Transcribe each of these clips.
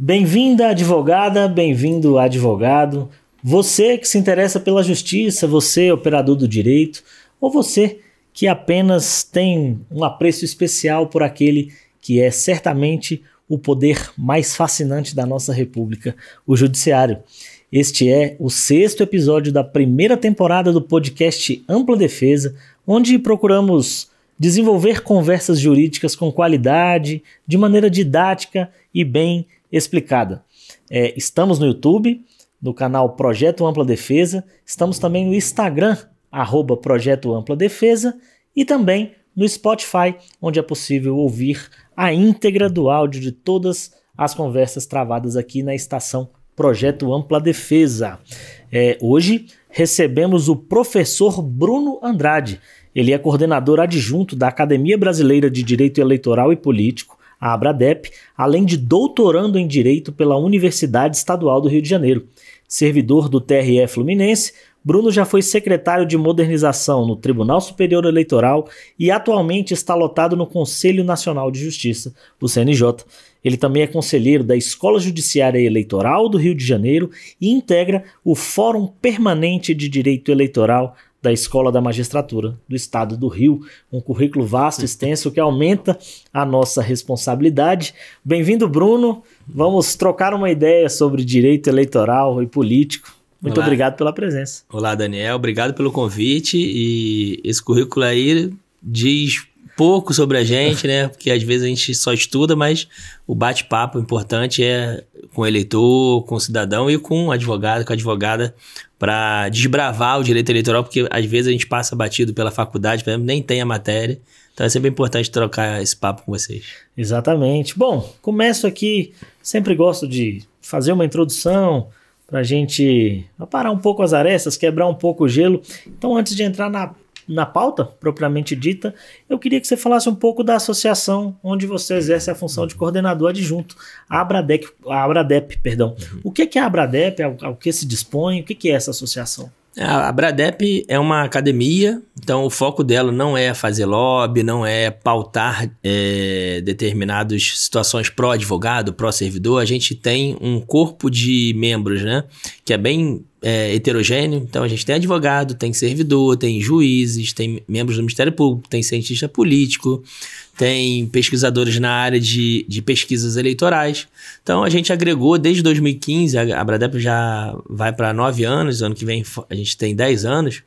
Bem-vinda, advogada, bem-vindo, advogado. Você que se interessa pela justiça, você, operador do direito, ou você que apenas tem um apreço especial por aquele que é certamente o poder mais fascinante da nossa república, o judiciário. Este é o 6º episódio da primeira temporada do podcast Ampla Defesa, onde procuramos desenvolver conversas jurídicas com qualidade, de maneira didática e bem explicada. Estamos no YouTube, no canal Projeto Ampla Defesa, estamos também no Instagram, @Projeto Ampla Defesa, e também no Spotify, onde é possível ouvir a íntegra do áudio de todas as conversas travadas aqui na estação Projeto Ampla Defesa. Hoje recebemos o professor Bruno Andrade. Ele é coordenador adjunto da Academia Brasileira de Direito Eleitoral e Político, a ABRADEP, além de doutorando em Direito pela Universidade Estadual do Rio de Janeiro. Servidor do TRE Fluminense, Bruno já foi secretário de modernização no Tribunal Superior Eleitoral e atualmente está lotado no Conselho Nacional de Justiça, o CNJ. Ele também é conselheiro da Escola Judiciária Eleitoral do Rio de Janeiro e integra o Fórum Permanente de Direito Eleitoral da Escola da Magistratura do Estado do Rio, um currículo vasto e extenso que aumenta a nossa responsabilidade. Bem-vindo, Bruno. Vamos trocar uma ideia sobre direito eleitoral e político. Muito obrigado pela presença. Olá, Daniel. Obrigado pelo convite. E esse currículo aí diz pouco sobre a gente, né? Porque às vezes a gente só estuda, mas o bate-papo importante é com o eleitor, com o cidadão e com o advogado, com a advogada, para desbravar o direito eleitoral, porque às vezes a gente passa batido pela faculdade, por exemplo, nem tem a matéria. Então é sempre importante trocar esse papo com vocês. Exatamente. Bom, começo aqui, sempre gosto de fazer uma introdução para a gente parar um pouco as arestas, quebrar um pouco o gelo. Então, antes de entrar na pauta propriamente dita, eu queria que você falasse um pouco da associação onde você exerce a função de coordenador adjunto, a ABRADEP. O que é a ABRADEP, ao que se dispõe, o que é essa associação? A ABRADEP é uma academia, então o foco dela não é fazer lobby, não é pautar determinadas situações pró-advogado, pró-servidor. A gente tem um corpo de membros, né, que é bem heterogêneo. Então a gente tem advogado, tem servidor, tem juízes, tem membros do Ministério Público, tem cientista político, tem pesquisadores na área de pesquisas eleitorais. Então a gente agregou desde 2015, a ABRADEP já vai para 9 anos, ano que vem a gente tem 10 anos,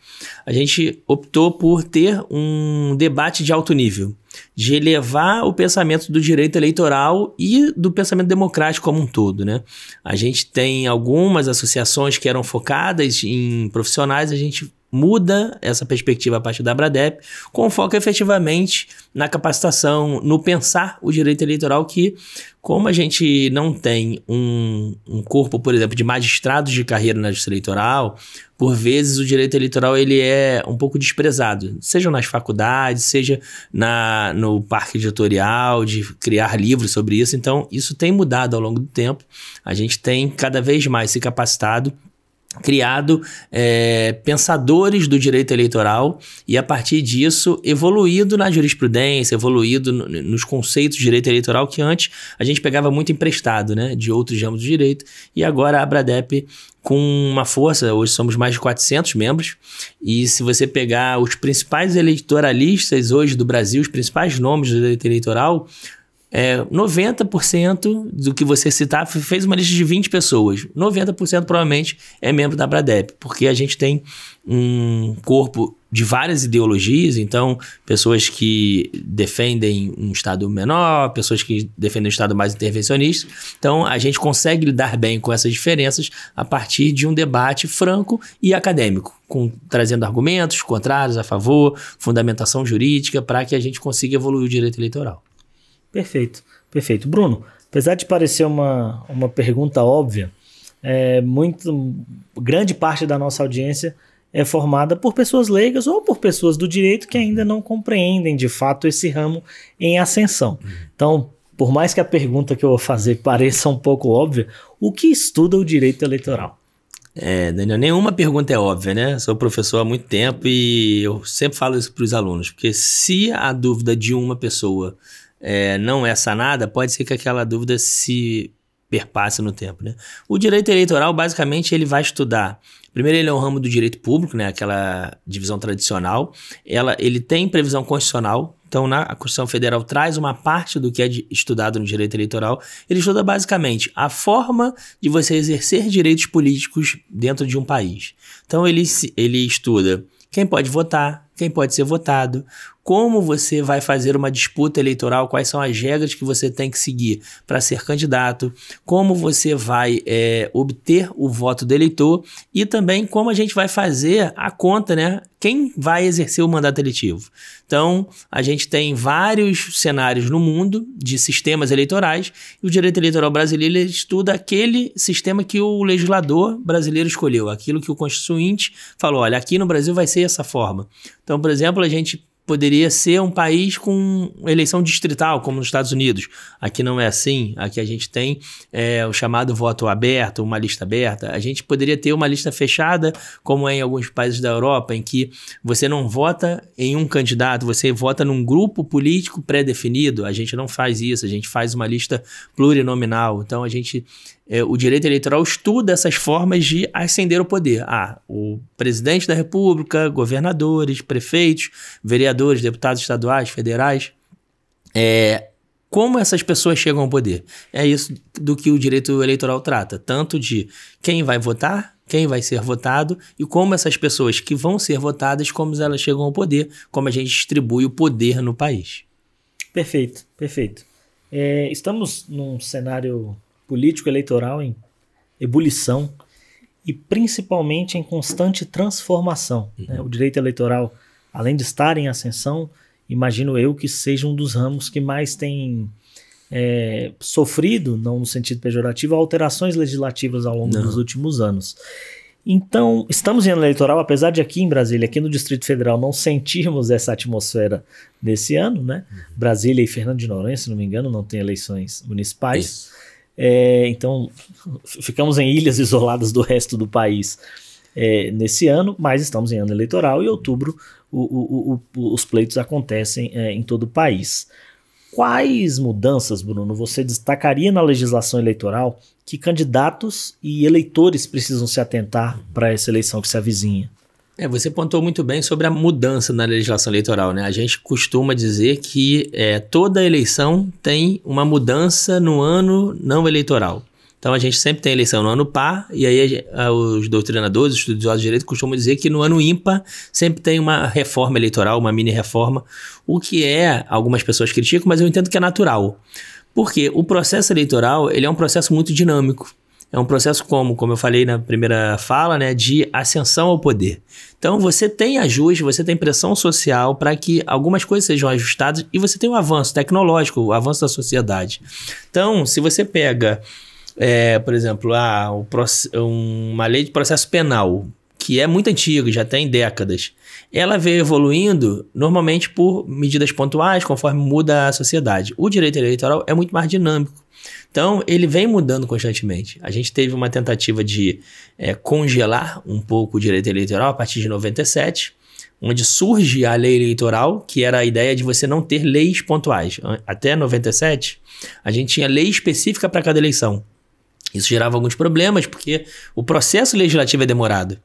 a gente optou por ter um debate de alto nível, de elevar o pensamento do direito eleitoral e do pensamento democrático como um todo, né? A gente tem algumas associações que eram focadas em profissionais, a gente muda essa perspectiva a partir da ABRADEP, com foco efetivamente na capacitação, no pensar o direito eleitoral, que como a gente não tem um corpo, por exemplo, de magistrados de carreira na justiça eleitoral, por vezes o direito eleitoral ele é um pouco desprezado, seja nas faculdades, seja no parque editorial, de criar livros sobre isso. Então isso tem mudado ao longo do tempo, a gente tem cada vez mais se capacitado, criado pensadores do direito eleitoral e a partir disso evoluído na jurisprudência, evoluído nos conceitos de direito eleitoral que antes a gente pegava muito emprestado, né, de outros ramos do direito, e agora a ABRADEP com uma força, hoje somos mais de 400 membros, e se você pegar os principais eleitoralistas hoje do Brasil, os principais nomes do direito eleitoral, 90% do que você citar, fez uma lista de 20 pessoas. 90% provavelmente é membro da ABRADEP, porque a gente tem um corpo de várias ideologias, então pessoas que defendem um Estado menor, pessoas que defendem um Estado mais intervencionista. Então a gente consegue lidar bem com essas diferenças a partir de um debate franco e acadêmico, trazendo argumentos contrários, a favor, fundamentação jurídica, para que a gente consiga evoluir o direito eleitoral. Perfeito, perfeito. Bruno, apesar de parecer uma pergunta óbvia, grande parte da nossa audiência é formada por pessoas leigas ou por pessoas do direito que ainda não compreendem de fato esse ramo em ascensão. Então, por mais que a pergunta que eu vou fazer pareça um pouco óbvia, o que estuda o direito eleitoral? Daniel, nenhuma pergunta é óbvia, né? Sou professor há muito tempo e eu sempre falo isso para os alunos, porque se a dúvida de uma pessoa não é sanada, pode ser que aquela dúvida se perpasse no tempo, né? O direito eleitoral, basicamente, ele vai estudar. Primeiro, ele é um ramo do direito público, né? Aquela divisão tradicional. Ele tem previsão constitucional. Então, a Constituição Federal traz uma parte do que é estudado no direito eleitoral. Ele estuda, basicamente, a forma de você exercer direitos políticos dentro de um país. Então, ele estuda quem pode votar, quem pode ser votado, como você vai fazer uma disputa eleitoral, quais são as regras que você tem que seguir para ser candidato, como você vai obter o voto do eleitor e também como a gente vai fazer a conta, né? Quem vai exercer o mandato eletivo. Então, a gente tem vários cenários no mundo de sistemas eleitorais e o direito eleitoral brasileiro ele estuda aquele sistema que o legislador brasileiro escolheu, aquilo que o constituinte falou, olha, aqui no Brasil vai ser essa forma. Então, por exemplo, a gente poderia ser um país com eleição distrital, como nos Estados Unidos. Aqui não é assim. Aqui a gente tem o chamado voto aberto, uma lista aberta. A gente poderia ter uma lista fechada, como é em alguns países da Europa, em que você não vota em um candidato, você vota num grupo político pré-definido. A gente não faz isso, a gente faz uma lista plurinominal. Então, o direito eleitoral estuda essas formas de ascender o poder. O presidente da República, governadores, prefeitos, vereadores, deputados estaduais, federais. Como essas pessoas chegam ao poder? É isso do que o direito eleitoral trata. Tanto de quem vai votar, quem vai ser votado e como essas pessoas que vão ser votadas, como elas chegam ao poder, como a gente distribui o poder no país. Perfeito, perfeito. Estamos num cenário político-eleitoral em ebulição e principalmente em constante transformação. Né? O direito eleitoral, além de estar em ascensão, imagino eu que seja um dos ramos que mais tem sofrido, não no sentido pejorativo, alterações legislativas ao longo dos últimos anos. Então, estamos em ano eleitoral, apesar de aqui em Brasília, aqui no Distrito Federal, não sentirmos essa atmosfera nesse ano, né? Brasília e Fernando de Noronha, se não me engano, não tem eleições municipais. Isso. Então, ficamos em ilhas isoladas do resto do país nesse ano, mas estamos em ano eleitoral e em outubro os pleitos acontecem em todo o país. Quais mudanças, Bruno, você destacaria na legislação eleitoral que candidatos e eleitores precisam se atentar para essa eleição que se avizinha? Você pontuou muito bem sobre a mudança na legislação eleitoral, né? A gente costuma dizer que toda eleição tem uma mudança no ano não eleitoral. Então, a gente sempre tem eleição no ano par, e aí os doutrinadores, os estudiosos de direito costumam dizer que no ano ímpar sempre tem uma reforma eleitoral, uma mini-reforma, o que algumas pessoas criticam, mas eu entendo que é natural. Porque o processo eleitoral ele é um processo muito dinâmico. É um processo como eu falei na primeira fala, né, de ascensão ao poder. Então, você tem ajuste, você tem pressão social para que algumas coisas sejam ajustadas e você tem um avanço tecnológico, o avanço da sociedade. Então, se você pega, por exemplo, uma lei de processo penal, que é muito antiga, já tem décadas, ela veio evoluindo normalmente por medidas pontuais, conforme muda a sociedade. O direito eleitoral é muito mais dinâmico. Então, ele vem mudando constantemente. A gente teve uma tentativa de congelar um pouco o direito eleitoral a partir de 97, onde surge a lei eleitoral, que era a ideia de você não ter leis pontuais. Até 97, a gente tinha lei específica para cada eleição. Isso gerava alguns problemas, porque o processo legislativo é demorado.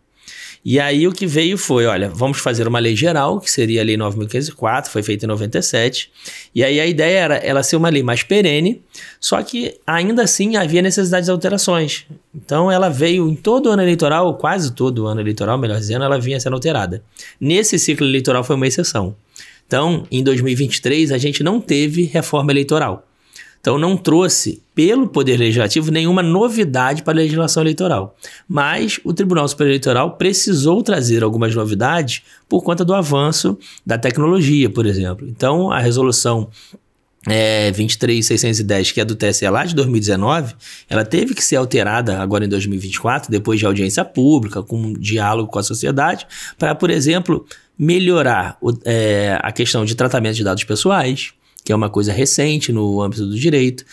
E aí o que veio foi, olha, vamos fazer uma lei geral, que seria a Lei 9.504, foi feita em 97, e aí a ideia era ela ser uma lei mais perene, só que ainda assim havia necessidade de alterações. Então ela veio em todo o ano eleitoral, quase todo o ano eleitoral, melhor dizendo, ela vinha sendo alterada. Nesse ciclo eleitoral foi uma exceção. Então, em 2023, a gente não teve reforma eleitoral. Então, não trouxe, pelo Poder Legislativo, nenhuma novidade para a legislação eleitoral. Mas o Tribunal Superior Eleitoral precisou trazer algumas novidades por conta do avanço da tecnologia, por exemplo. Então, a resolução 23.610, que é do TSE lá de 2019, ela teve que ser alterada agora em 2024, depois de audiência pública, com um diálogo com a sociedade, para, por exemplo, melhorar a questão de tratamento de dados pessoais, que é uma coisa recente no âmbito do direito,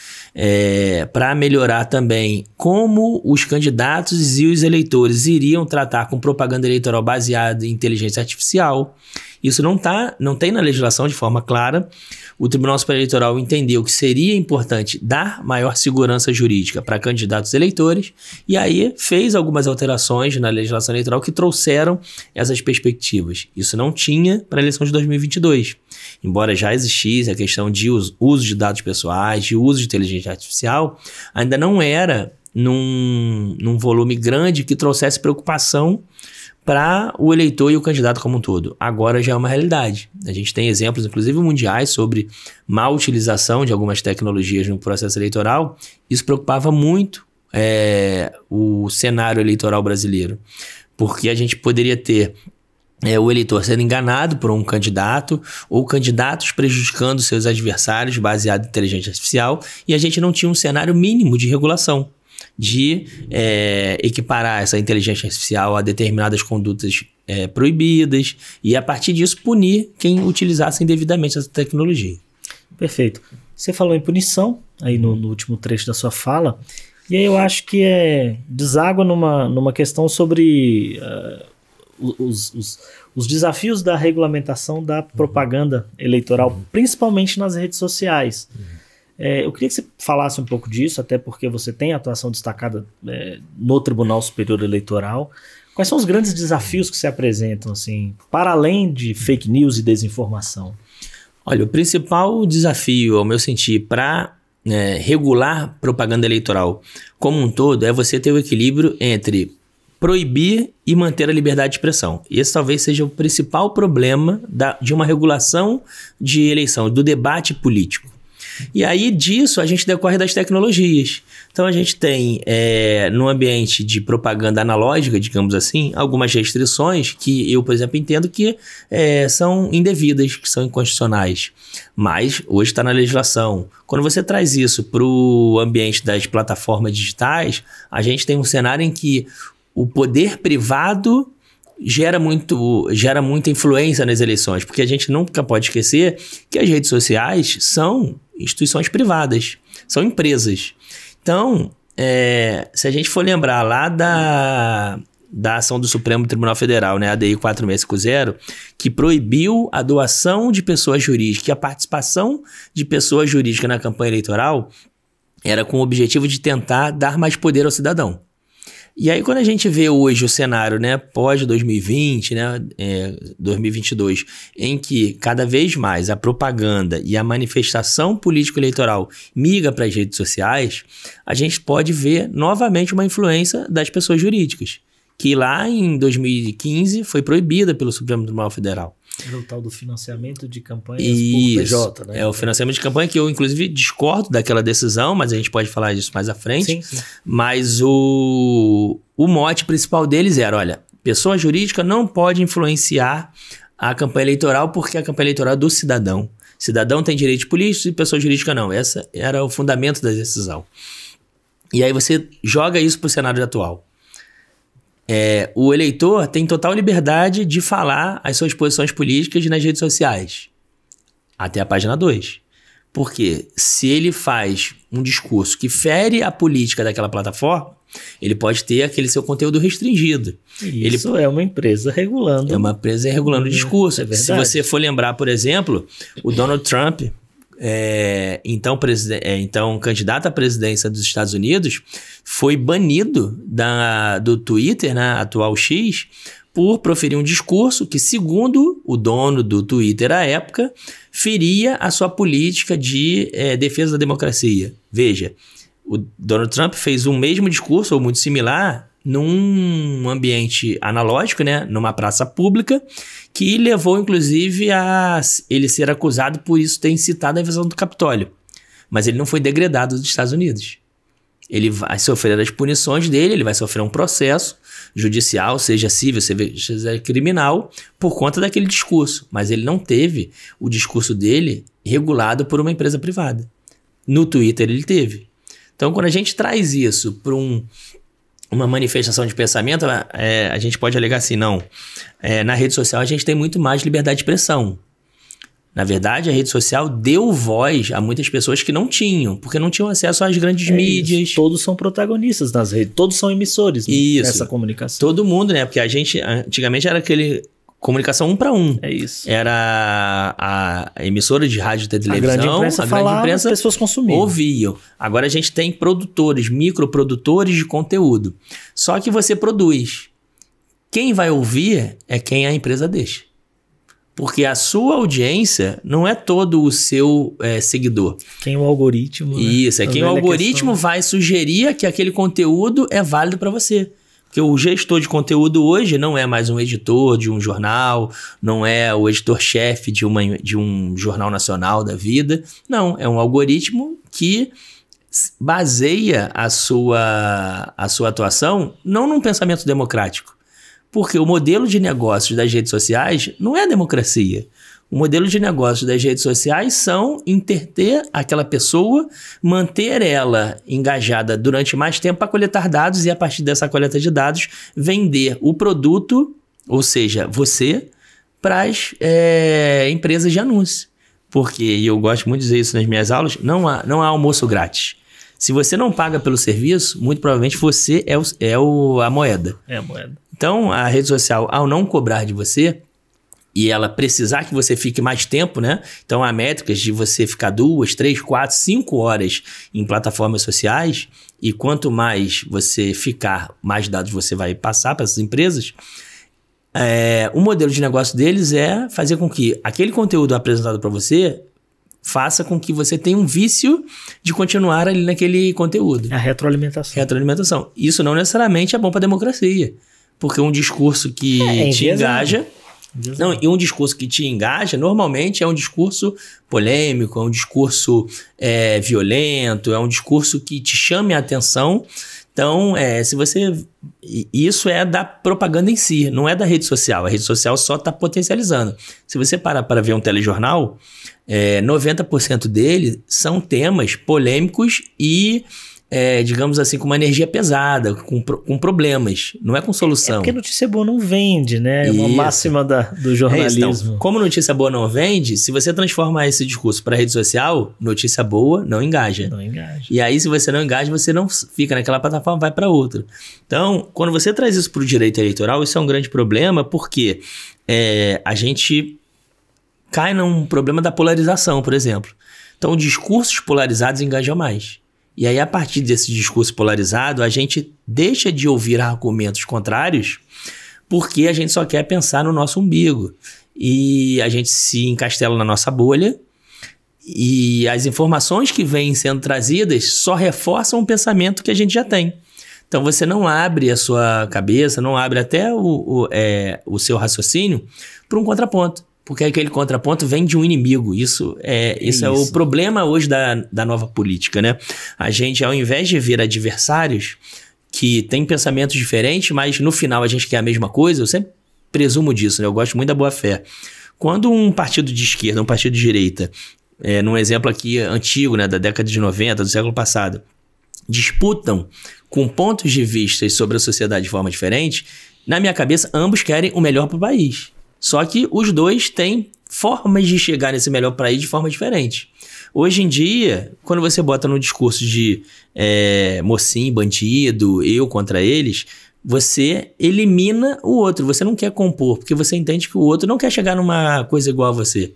para melhorar também como os candidatos e os eleitores iriam tratar com propaganda eleitoral baseada em inteligência artificial. Isso não tem na legislação de forma clara. O Tribunal Superior Eleitoral entendeu que seria importante dar maior segurança jurídica para candidatos eleitores e aí fez algumas alterações na legislação eleitoral que trouxeram essas perspectivas. Isso não tinha para a eleição de 2022. Embora já existisse a questão de uso de dados pessoais, de uso de inteligência artificial, ainda não era num volume grande que trouxesse preocupação para o eleitor e o candidato como um todo. Agora já é uma realidade. A gente tem exemplos, inclusive mundiais, sobre má utilização de algumas tecnologias no processo eleitoral. Isso preocupava muito o cenário eleitoral brasileiro, porque a gente poderia ter o eleitor sendo enganado por um candidato ou candidatos prejudicando seus adversários baseado em inteligência artificial e a gente não tinha um cenário mínimo de regulação, de equiparar essa inteligência artificial a determinadas condutas proibidas e, a partir disso, punir quem utilizasse indevidamente essa tecnologia. Perfeito. Você falou em punição aí no último trecho da sua fala, e aí eu acho que deságua numa questão sobre os desafios da regulamentação da propaganda eleitoral, principalmente nas redes sociais. Eu queria que você falasse um pouco disso, até porque você tem atuação destacada no Tribunal Superior Eleitoral. Quais são os grandes desafios que se apresentam, assim, para além de fake news e desinformação? Olha, o principal desafio, ao meu sentir, para regular propaganda eleitoral como um todo é você ter o equilíbrio entre proibir e manter a liberdade de expressão. Esse talvez seja o principal problema de uma regulação de eleição, do debate político. E aí disso a gente decorre das tecnologias. Então a gente tem no ambiente de propaganda analógica, digamos assim, algumas restrições que eu, por exemplo, entendo que são indevidas, que são inconstitucionais. Mas hoje está na legislação. Quando você traz isso para o ambiente das plataformas digitais, a gente tem um cenário em que o poder privado gera muita influência nas eleições, porque a gente nunca pode esquecer que as redes sociais são instituições privadas, são empresas. Então, se a gente for lembrar lá da ação do Supremo Tribunal Federal, né, ADI 4650, que proibiu a doação de pessoa jurídica e a participação de pessoa jurídica na campanha eleitoral, era com o objetivo de tentar dar mais poder ao cidadão. E aí, quando a gente vê hoje o cenário, né, pós-2020, né, 2022, em que cada vez mais a propaganda e a manifestação político-eleitoral migra para as redes sociais, a gente pode ver novamente uma influência das pessoas jurídicas, que lá em 2015 foi proibida pelo Supremo Tribunal Federal. Era o tal do financiamento de campanhas por PJ, né? O financiamento de campanha que eu, inclusive, discordo daquela decisão, mas a gente pode falar disso mais à frente. Sim. Mas o mote principal deles era, olha, pessoa jurídica não pode influenciar a campanha eleitoral porque a campanha eleitoral é do cidadão. Cidadão tem direitos políticos e pessoa jurídica não. Esse era o fundamento da decisão. E aí você joga isso para o cenário atual. O eleitor tem total liberdade de falar as suas posições políticas nas redes sociais. Até a página 2. Porque se ele faz um discurso que fere a política daquela plataforma, ele pode ter aquele seu conteúdo restringido. Isso é uma empresa regulando. É uma empresa regulando o discurso. É se você for lembrar, por exemplo, o Donald Trump, então candidato à presidência dos Estados Unidos, foi banido do Twitter, né, atual X, por proferir um discurso que, segundo o dono do Twitter à época, feria a sua política de defesa da democracia. Veja, o Donald Trump fez o mesmo discurso, ou muito similar, num ambiente analógico, né, numa praça pública, que levou, inclusive, a ele ser acusado por isso ter incitado a invasão do Capitólio. Mas ele não foi degradado dos Estados Unidos. Ele vai sofrer as punições dele, ele vai sofrer um processo judicial, seja civil, seja criminal, por conta daquele discurso. Mas ele não teve o discurso dele regulado por uma empresa privada. No Twitter ele teve. Então, quando a gente traz isso para uma manifestação de pensamento, a gente pode alegar assim, não, na rede social a gente tem muito mais liberdade de expressão. Na verdade, a rede social deu voz a muitas pessoas que não tinham, porque não tinham acesso às grandes mídias. Isso. Todos são protagonistas nas redes, todos são emissores nessa comunicação. Todo mundo, né? Porque a gente, antigamente era aquele comunicação 1 para 1. É isso. Era a emissora de rádio e televisão, a grande imprensa falava, as pessoas consumiam. Ouviam. Agora a gente tem produtores, microprodutores de conteúdo. Só que você produz. Quem vai ouvir é quem a empresa deixa. Porque a sua audiência não é todo o seu seguidor. Quem o algoritmo... Isso, né? Quem o algoritmo vai sugerir que aquele conteúdo é válido para você. Porque o gestor de conteúdo hoje não é mais um editor de um jornal, não é o editor-chefe de um jornal nacional da vida. Não, é um algoritmo que baseia a sua atuação não num pensamento democrático. Porque o modelo de negócios das redes sociais não é democracia. O modelo de negócios das redes sociais são entreter aquela pessoa, manter ela engajada durante mais tempo para coletar dados e, a partir dessa coleta de dados, vender o produto, ou seja, você, para as empresas de anúncio. Porque, e eu gosto muito de dizer isso nas minhas aulas, não há almoço grátis. Se você não paga pelo serviço, muito provavelmente você é a moeda. É a moeda. Então, a rede social, ao não cobrar de você, e ela precisar que você fique mais tempo, né? Então, há métricas de você ficar 2, 3, 4, 5 horas em plataformas sociais, e quanto mais você ficar, mais dados você vai passar para essas empresas. O modelo de negócio deles é fazer com que aquele conteúdo apresentado para você faça com que você tenha um vício de continuar ali naquele conteúdo. A retroalimentação. Retroalimentação. Isso não necessariamente é bom para a democracia. Porque um discurso que te engaja... Não, e um discurso que te engaja, normalmente é um discurso polêmico, é um discurso violento, é um discurso que te chame a atenção. Então, se você... Isso é da propaganda em si, não é da rede social. A rede social só está potencializando. Se você parar para ver um telejornal, 90% dele são temas polêmicos e... digamos assim, com uma energia pesada, com problemas, não é com solução. Porque notícia boa não vende, né? É uma máxima do jornalismo. Então, como notícia boa não vende, se você transformar esse discurso para rede social, notícia boa não engaja. Não engaja. E aí, se você não engaja, você não fica naquela plataforma, vai para outra. Então, quando você traz isso para o direito eleitoral, isso é um grande problema, porque a gente cai num problema da polarização, por exemplo. Então, discursos polarizados engajam mais. E aí, a partir desse discurso polarizado, a gente deixa de ouvir argumentos contrários porque a gente só quer pensar no nosso umbigo. E a gente se encastela na nossa bolha e as informações que vêm sendo trazidas só reforçam o pensamento que a gente já tem. Então, você não abre a sua cabeça, não abre até o seu raciocínio para um contraponto. Porque aquele contraponto vem de um inimigo. Isso é o problema hoje da nova política, né? A gente, ao invés de ver adversários que têm pensamentos diferentes, mas no final a gente quer a mesma coisa, eu sempre presumo disso, né? Eu gosto muito da boa-fé. Quando um partido de esquerda, um partido de direita, num exemplo aqui antigo, né, da década de 90, do século passado, disputam com pontos de vista sobre a sociedade de forma diferente, na minha cabeça, ambos querem o melhor para o país. Só que os dois têm formas de chegar nesse melhor país de forma diferente. Hoje em dia, quando você bota no discurso de mocinho, bandido, eu contra eles, você elimina o outro. Você não quer compor, porque você entende que o outro não quer chegar numa coisa igual a você.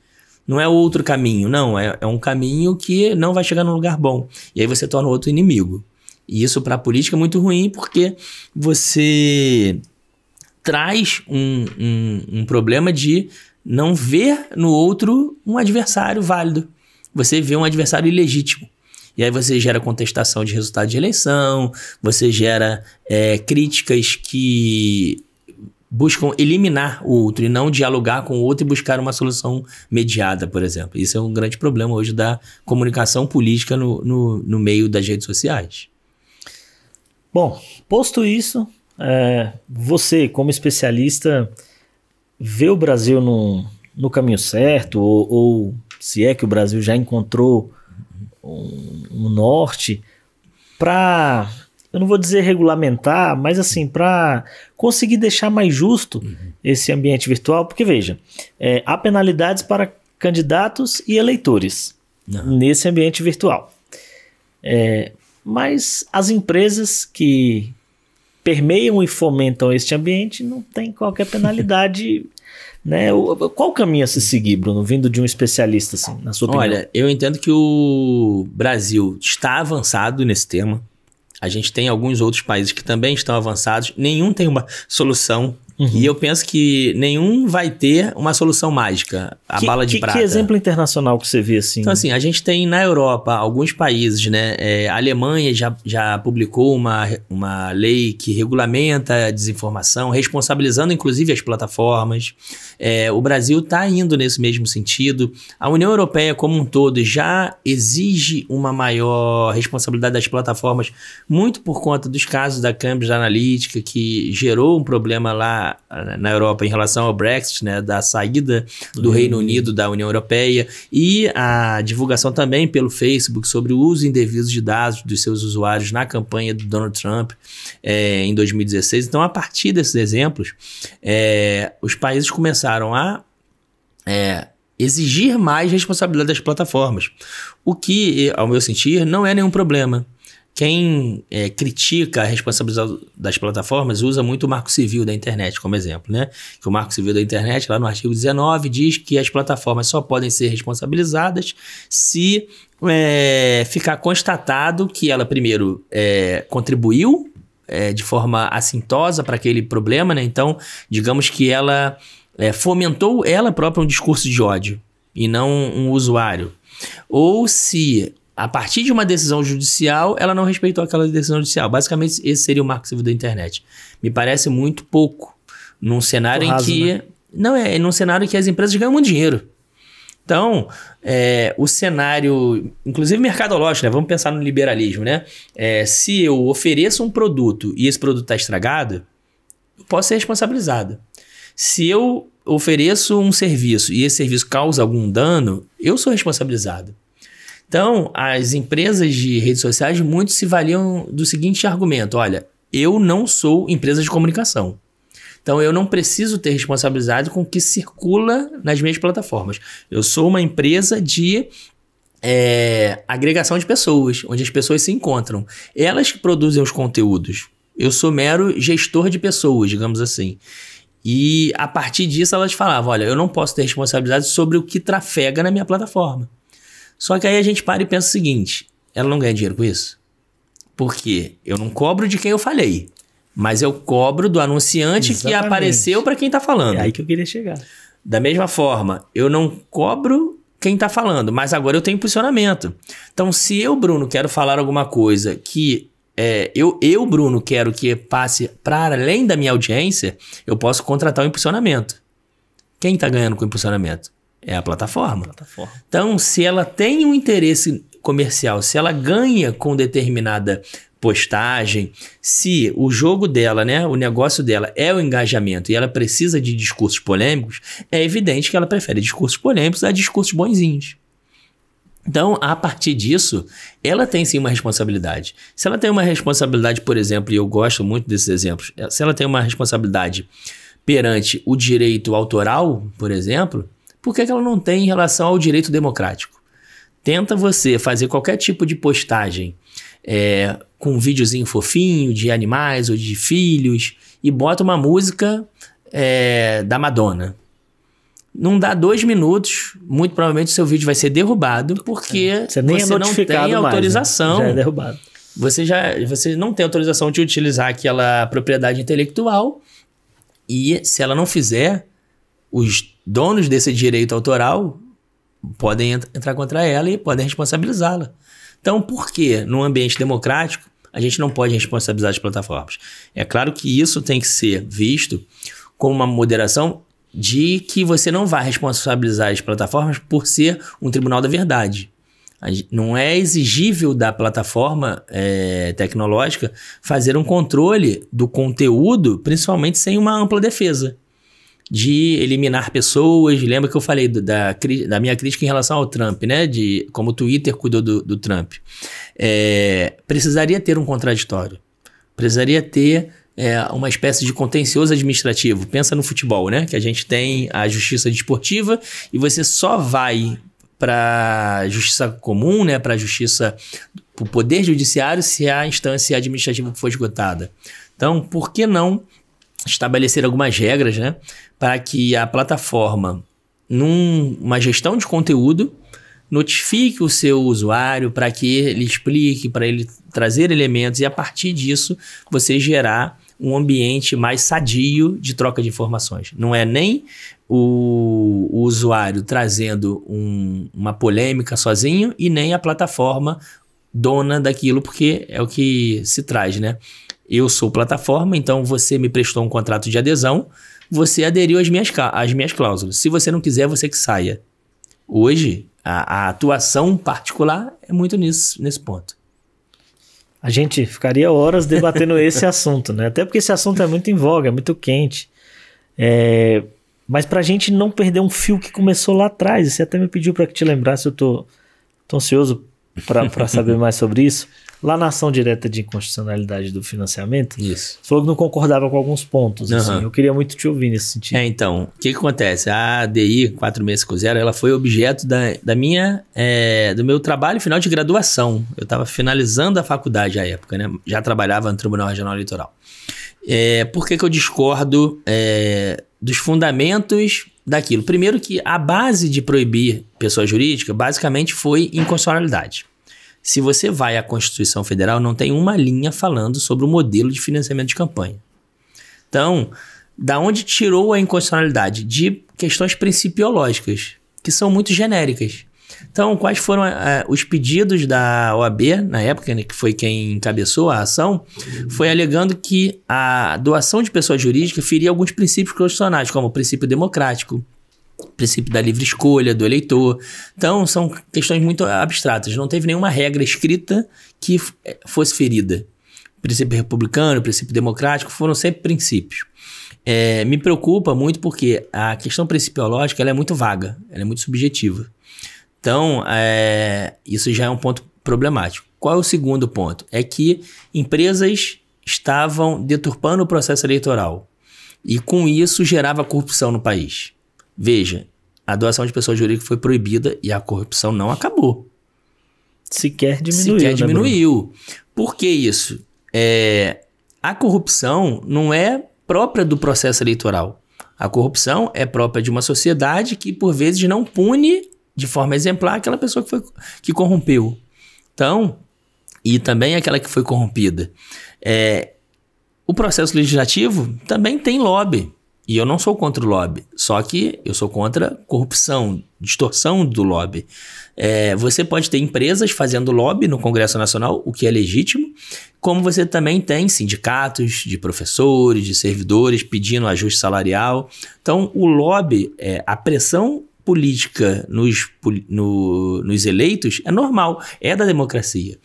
Não é outro caminho, não. É um caminho que não vai chegar num lugar bom. E aí você torna o outro inimigo. E isso para a política é muito ruim, porque você... traz um problema de não ver no outro um adversário válido. Você vê um adversário ilegítimo. E aí você gera contestação de resultado de eleição, você gera críticas que buscam eliminar o outro e não dialogar com o outro e buscar uma solução mediada, por exemplo. Isso é um grande problema hoje da comunicação política no meio das redes sociais. Bom, posto isso... você, como especialista, vê o Brasil no caminho certo? Ou se é que o Brasil já encontrou um norte para, eu não vou dizer regulamentar, mas assim, para conseguir deixar mais justo esse ambiente virtual? Porque, veja, há penalidades para candidatos e eleitores nesse ambiente virtual. Mas as empresas que permeiam e fomentam este ambiente não tem qualquer penalidade né? Qual o caminho a se seguir, Bruno, vindo de um especialista, assim, na sua opinião? Olha, eu entendo que o Brasil está avançado nesse tema. A gente tem alguns outros países que também estão avançados. Nenhum tem uma solução. E eu penso que nenhum vai ter uma solução mágica, bala de prata. Que exemplo internacional que você vê assim? Então, assim, a gente tem na Europa alguns países, né? A Alemanha já publicou uma lei que regulamenta a desinformação, responsabilizando inclusive as plataformas. O Brasil está indo nesse mesmo sentido. A União Europeia como um todo já exige uma maior responsabilidade das plataformas, muito por conta dos casos da Cambridge Analytica, que gerou um problema lá na Europa em relação ao Brexit, né, da saída do Reino Unido da União Europeia, e a divulgação também pelo Facebook sobre o uso indevido de dados dos seus usuários na campanha do Donald Trump em 2016. Então, a partir desses exemplos, os países começaram a exigir mais responsabilidade das plataformas, o que, ao meu sentir, não é nenhum problema. Quem critica a responsabilidade das plataformas usa muito o Marco Civil da internet como exemplo, né? Que o Marco Civil da internet, lá no artigo 19, diz que as plataformas só podem ser responsabilizadas se ficar constatado que ela, primeiro, contribuiu de forma assintosa para aquele problema, né? Então, digamos que ela fomentou ela própria um discurso de ódio e não um usuário. Ou se a partir de uma decisão judicial, ela não respeitou aquela decisão judicial. Basicamente, esse seria o Marco Civil da internet. Me parece muito pouco num cenário em que... Né? Não, num cenário em que as empresas ganham muito dinheiro. Então, o cenário, inclusive mercadológico, né? Vamos pensar no liberalismo, né? Se eu ofereço um produto e esse produto está estragado, eu posso ser responsabilizado. Se eu ofereço um serviço e esse serviço causa algum dano, eu sou responsabilizado. Então, as empresas de redes sociais muito se valiam do seguinte argumento: olha, eu não sou empresa de comunicação. Então, eu não preciso ter responsabilidade com o que circula nas minhas plataformas. Eu sou uma empresa de agregação de pessoas, onde as pessoas se encontram. Elas que produzem os conteúdos. Eu sou mero gestor de pessoas, digamos assim. E, a partir disso, elas falavam: olha, eu não posso ter responsabilidade sobre o que trafega na minha plataforma. Só que aí a gente para e pensa o seguinte: ela não ganha dinheiro com isso? Porque eu não cobro de quem eu falei, mas eu cobro do anunciante que apareceu para quem está falando. É aí que eu queria chegar. Da mesma forma, eu não cobro quem está falando, mas agora eu tenho posicionamento. Então, se eu, Bruno, quero falar alguma coisa que eu, Bruno, quero que passe para além da minha audiência, eu posso contratar um impulsionamento. Quem está ganhando com o impulsionamento? É a plataforma. Então, se ela tem um interesse comercial, se ela ganha com determinada postagem, se o jogo dela, né, o negócio dela é o engajamento e ela precisa de discursos polêmicos, é evidente que ela prefere discursos polêmicos a discursos bonzinhos. Então, a partir disso, ela tem sim uma responsabilidade. Se ela tem uma responsabilidade, por exemplo, e eu gosto muito desses exemplos, se ela tem uma responsabilidade perante o direito autoral, por exemplo, por que ela não tem em relação ao direito democrático? Tenta você fazer qualquer tipo de postagem com um videozinho fofinho de animais ou de filhos e bota uma música da Madonna. Não dá 2 minutos, muito provavelmente o seu vídeo vai ser derrubado porque você não tem autorização. Mais, né? Já é derrubado. Você não tem autorização de utilizar aquela propriedade intelectual e se ela não fizer, os donos desse direito autoral podem entrar contra ela e podem responsabilizá-la. Então, por que num ambiente democrático a gente não pode responsabilizar as plataformas? É claro que isso tem que ser visto com uma moderação de que você não vai responsabilizar as plataformas por ser um tribunal da verdade. Não é exigível da plataforma tecnológica fazer um controle do conteúdo, principalmente sem uma ampla defesa. De eliminar pessoas. Lembra que eu falei da minha crítica em relação ao Trump, né? De como o Twitter cuidou do Trump. Precisaria ter um contraditório. Precisaria ter uma espécie de contencioso administrativo. Pensa no futebol, né? Que a gente tem a justiça desportiva e você só vai para a justiça comum, né? Para a justiça, para o poder judiciário, se a instância administrativa for esgotada. Então, por que não estabelecer algumas regras, né, para que a plataforma, numa gestão de conteúdo, notifique o seu usuário para que ele explique, para ele trazer elementos e a partir disso você gerar um ambiente mais sadio de troca de informações. Não é nem o usuário trazendo uma polêmica sozinho e nem a plataforma dona daquilo, porque é o que se traz, né? Eu sou plataforma, então você me prestou um contrato de adesão, você aderiu às minhas cláusulas. Se você não quiser, você que saia. Hoje, a atuação particular é muito nesse ponto. A gente ficaria horas debatendo esse assunto, né? Até porque esse assunto é muito em voga, é muito quente. Mas pra gente não perder um fio que começou lá atrás, você até me pediu para que te lembrasse, eu tô ansioso para saber mais sobre isso. Lá na ação direta de inconstitucionalidade do financiamento, isso. Você falou que não concordava com alguns pontos. Uhum. Assim, eu queria muito te ouvir nesse sentido. Então, o que acontece? A ADI 4650, ela foi objeto do meu trabalho final de graduação. Eu estava finalizando a faculdade à época, né? Já trabalhava no Tribunal Regional Eleitoral. Por que eu discordo dos fundamentos daquilo? Primeiro que a base de proibir pessoa jurídica, basicamente, foi inconstitucionalidade. Se você vai à Constituição Federal, não tem uma linha falando sobre o modelo de financiamento de campanha. Então, da onde tirou a inconstitucionalidade? De questões principiológicas, que são muito genéricas. Então, quais foram os pedidos da OAB, na época, né, que foi quem encabeçou a ação, foi alegando que a doação de pessoa jurídica feria alguns princípios constitucionais, como o princípio democrático, princípio da livre escolha do eleitor. Então, são questões muito abstratas. Não teve nenhuma regra escrita que fosse ferida. O princípio republicano, o princípio democrático foram sempre princípios. Me preocupa muito porque a questão principiológica ela é muito vaga, ela é muito subjetiva. Então, isso já é um ponto problemático. Qual é o segundo ponto? É que empresas estavam deturpando o processo eleitoral e, com isso, gerava corrupção no país. Veja, a doação de pessoa jurídica foi proibida e a corrupção não acabou. Sequer diminuiu. Né, por que isso? A corrupção não é própria do processo eleitoral. A corrupção é própria de uma sociedade que, por vezes, não pune de forma exemplar aquela pessoa que corrompeu. Então, e também aquela que foi corrompida. O processo legislativo também tem lobby. E eu não sou contra o lobby, só que eu sou contra corrupção, distorção do lobby. Você pode ter empresas fazendo lobby no Congresso Nacional, o que é legítimo, como você também tem sindicatos de professores, de servidores pedindo ajuste salarial. Então, o lobby, a pressão política nos eleitos é normal, é da democracia.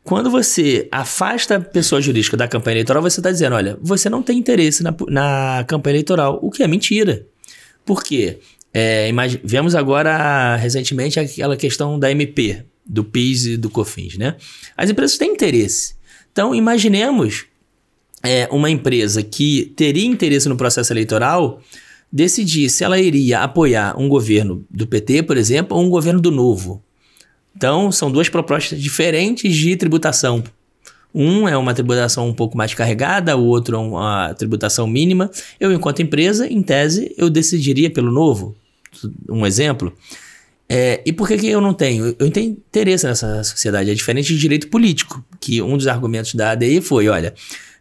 Quando você afasta a pessoa jurídica da campanha eleitoral, você está dizendo, olha, você não tem interesse na campanha eleitoral, o que é mentira. Por quê? Vemos agora, recentemente, aquela questão da MP, do PIS e do COFINS, né? As empresas têm interesse. Então, imaginemos uma empresa que teria interesse no processo eleitoral decidir se ela iria apoiar um governo do PT, por exemplo, ou um governo do Novo. Então, são duas propostas diferentes de tributação. Um é uma tributação um pouco mais carregada, o outro é uma tributação mínima. Eu, enquanto empresa, em tese, eu decidiria pelo Novo. Um exemplo. E por que eu não tenho? Eu tenho interesse nessa sociedade. É diferente de direito político, que um dos argumentos da ADI foi, olha,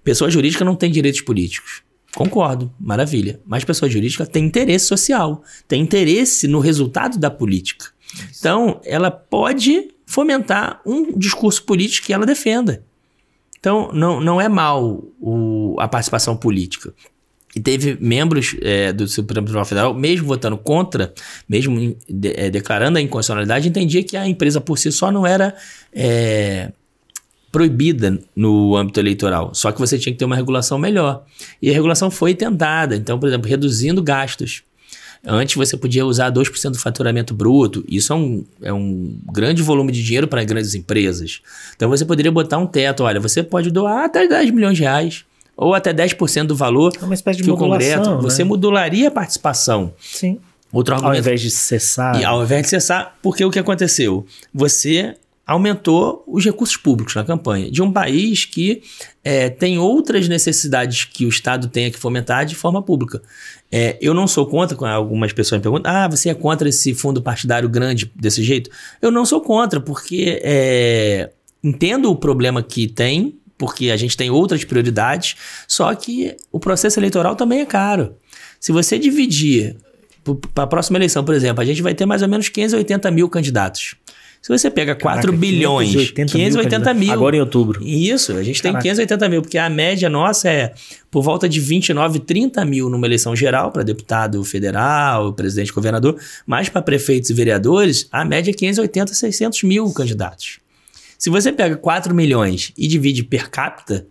pessoa jurídica não tem direitos políticos. Concordo, maravilha. Mas pessoa jurídica tem interesse social, tem interesse no resultado da política. Então, ela pode fomentar um discurso político que ela defenda. Então, não é mal a participação política. E teve membros do Supremo Tribunal Federal, mesmo votando contra, mesmo declarando a inconstitucionalidade, entendia que a empresa por si só não era proibida no âmbito eleitoral. Só que você tinha que ter uma regulação melhor. E a regulação foi tentada. Então, por exemplo, reduzindo gastos. Antes você podia usar 2% do faturamento bruto. Isso é um grande volume de dinheiro para grandes empresas. Então você poderia botar um teto. Olha, você pode doar até 10 milhões de reais. Ou até 10% do valor uma espécie de que o modulação, Congresso... né? Você modularia a participação. Sim. Outro argumento, ao invés de cessar. E ao invés de cessar, porque o que aconteceu? Você aumentou os recursos públicos na campanha de um país que tem outras necessidades que o Estado tenha que fomentar de forma pública. Eu não sou contra, quando algumas pessoas me perguntam, você é contra esse fundo partidário grande desse jeito? Eu não sou contra, porque entendo o problema que tem, porque a gente tem outras prioridades, só que o processo eleitoral também é caro. Se você dividir para a próxima eleição, por exemplo, a gente vai ter mais ou menos 580 mil candidatos. Se você pega 4 bilhões, 580 mil. Agora em outubro. Isso, a gente tem 580 mil, porque a média nossa é por volta de 29, 30 mil numa eleição geral para deputado federal, presidente, governador, mas para prefeitos e vereadores, a média é 580, 600 mil candidatos. Se você pega 4 milhões e divide per capita,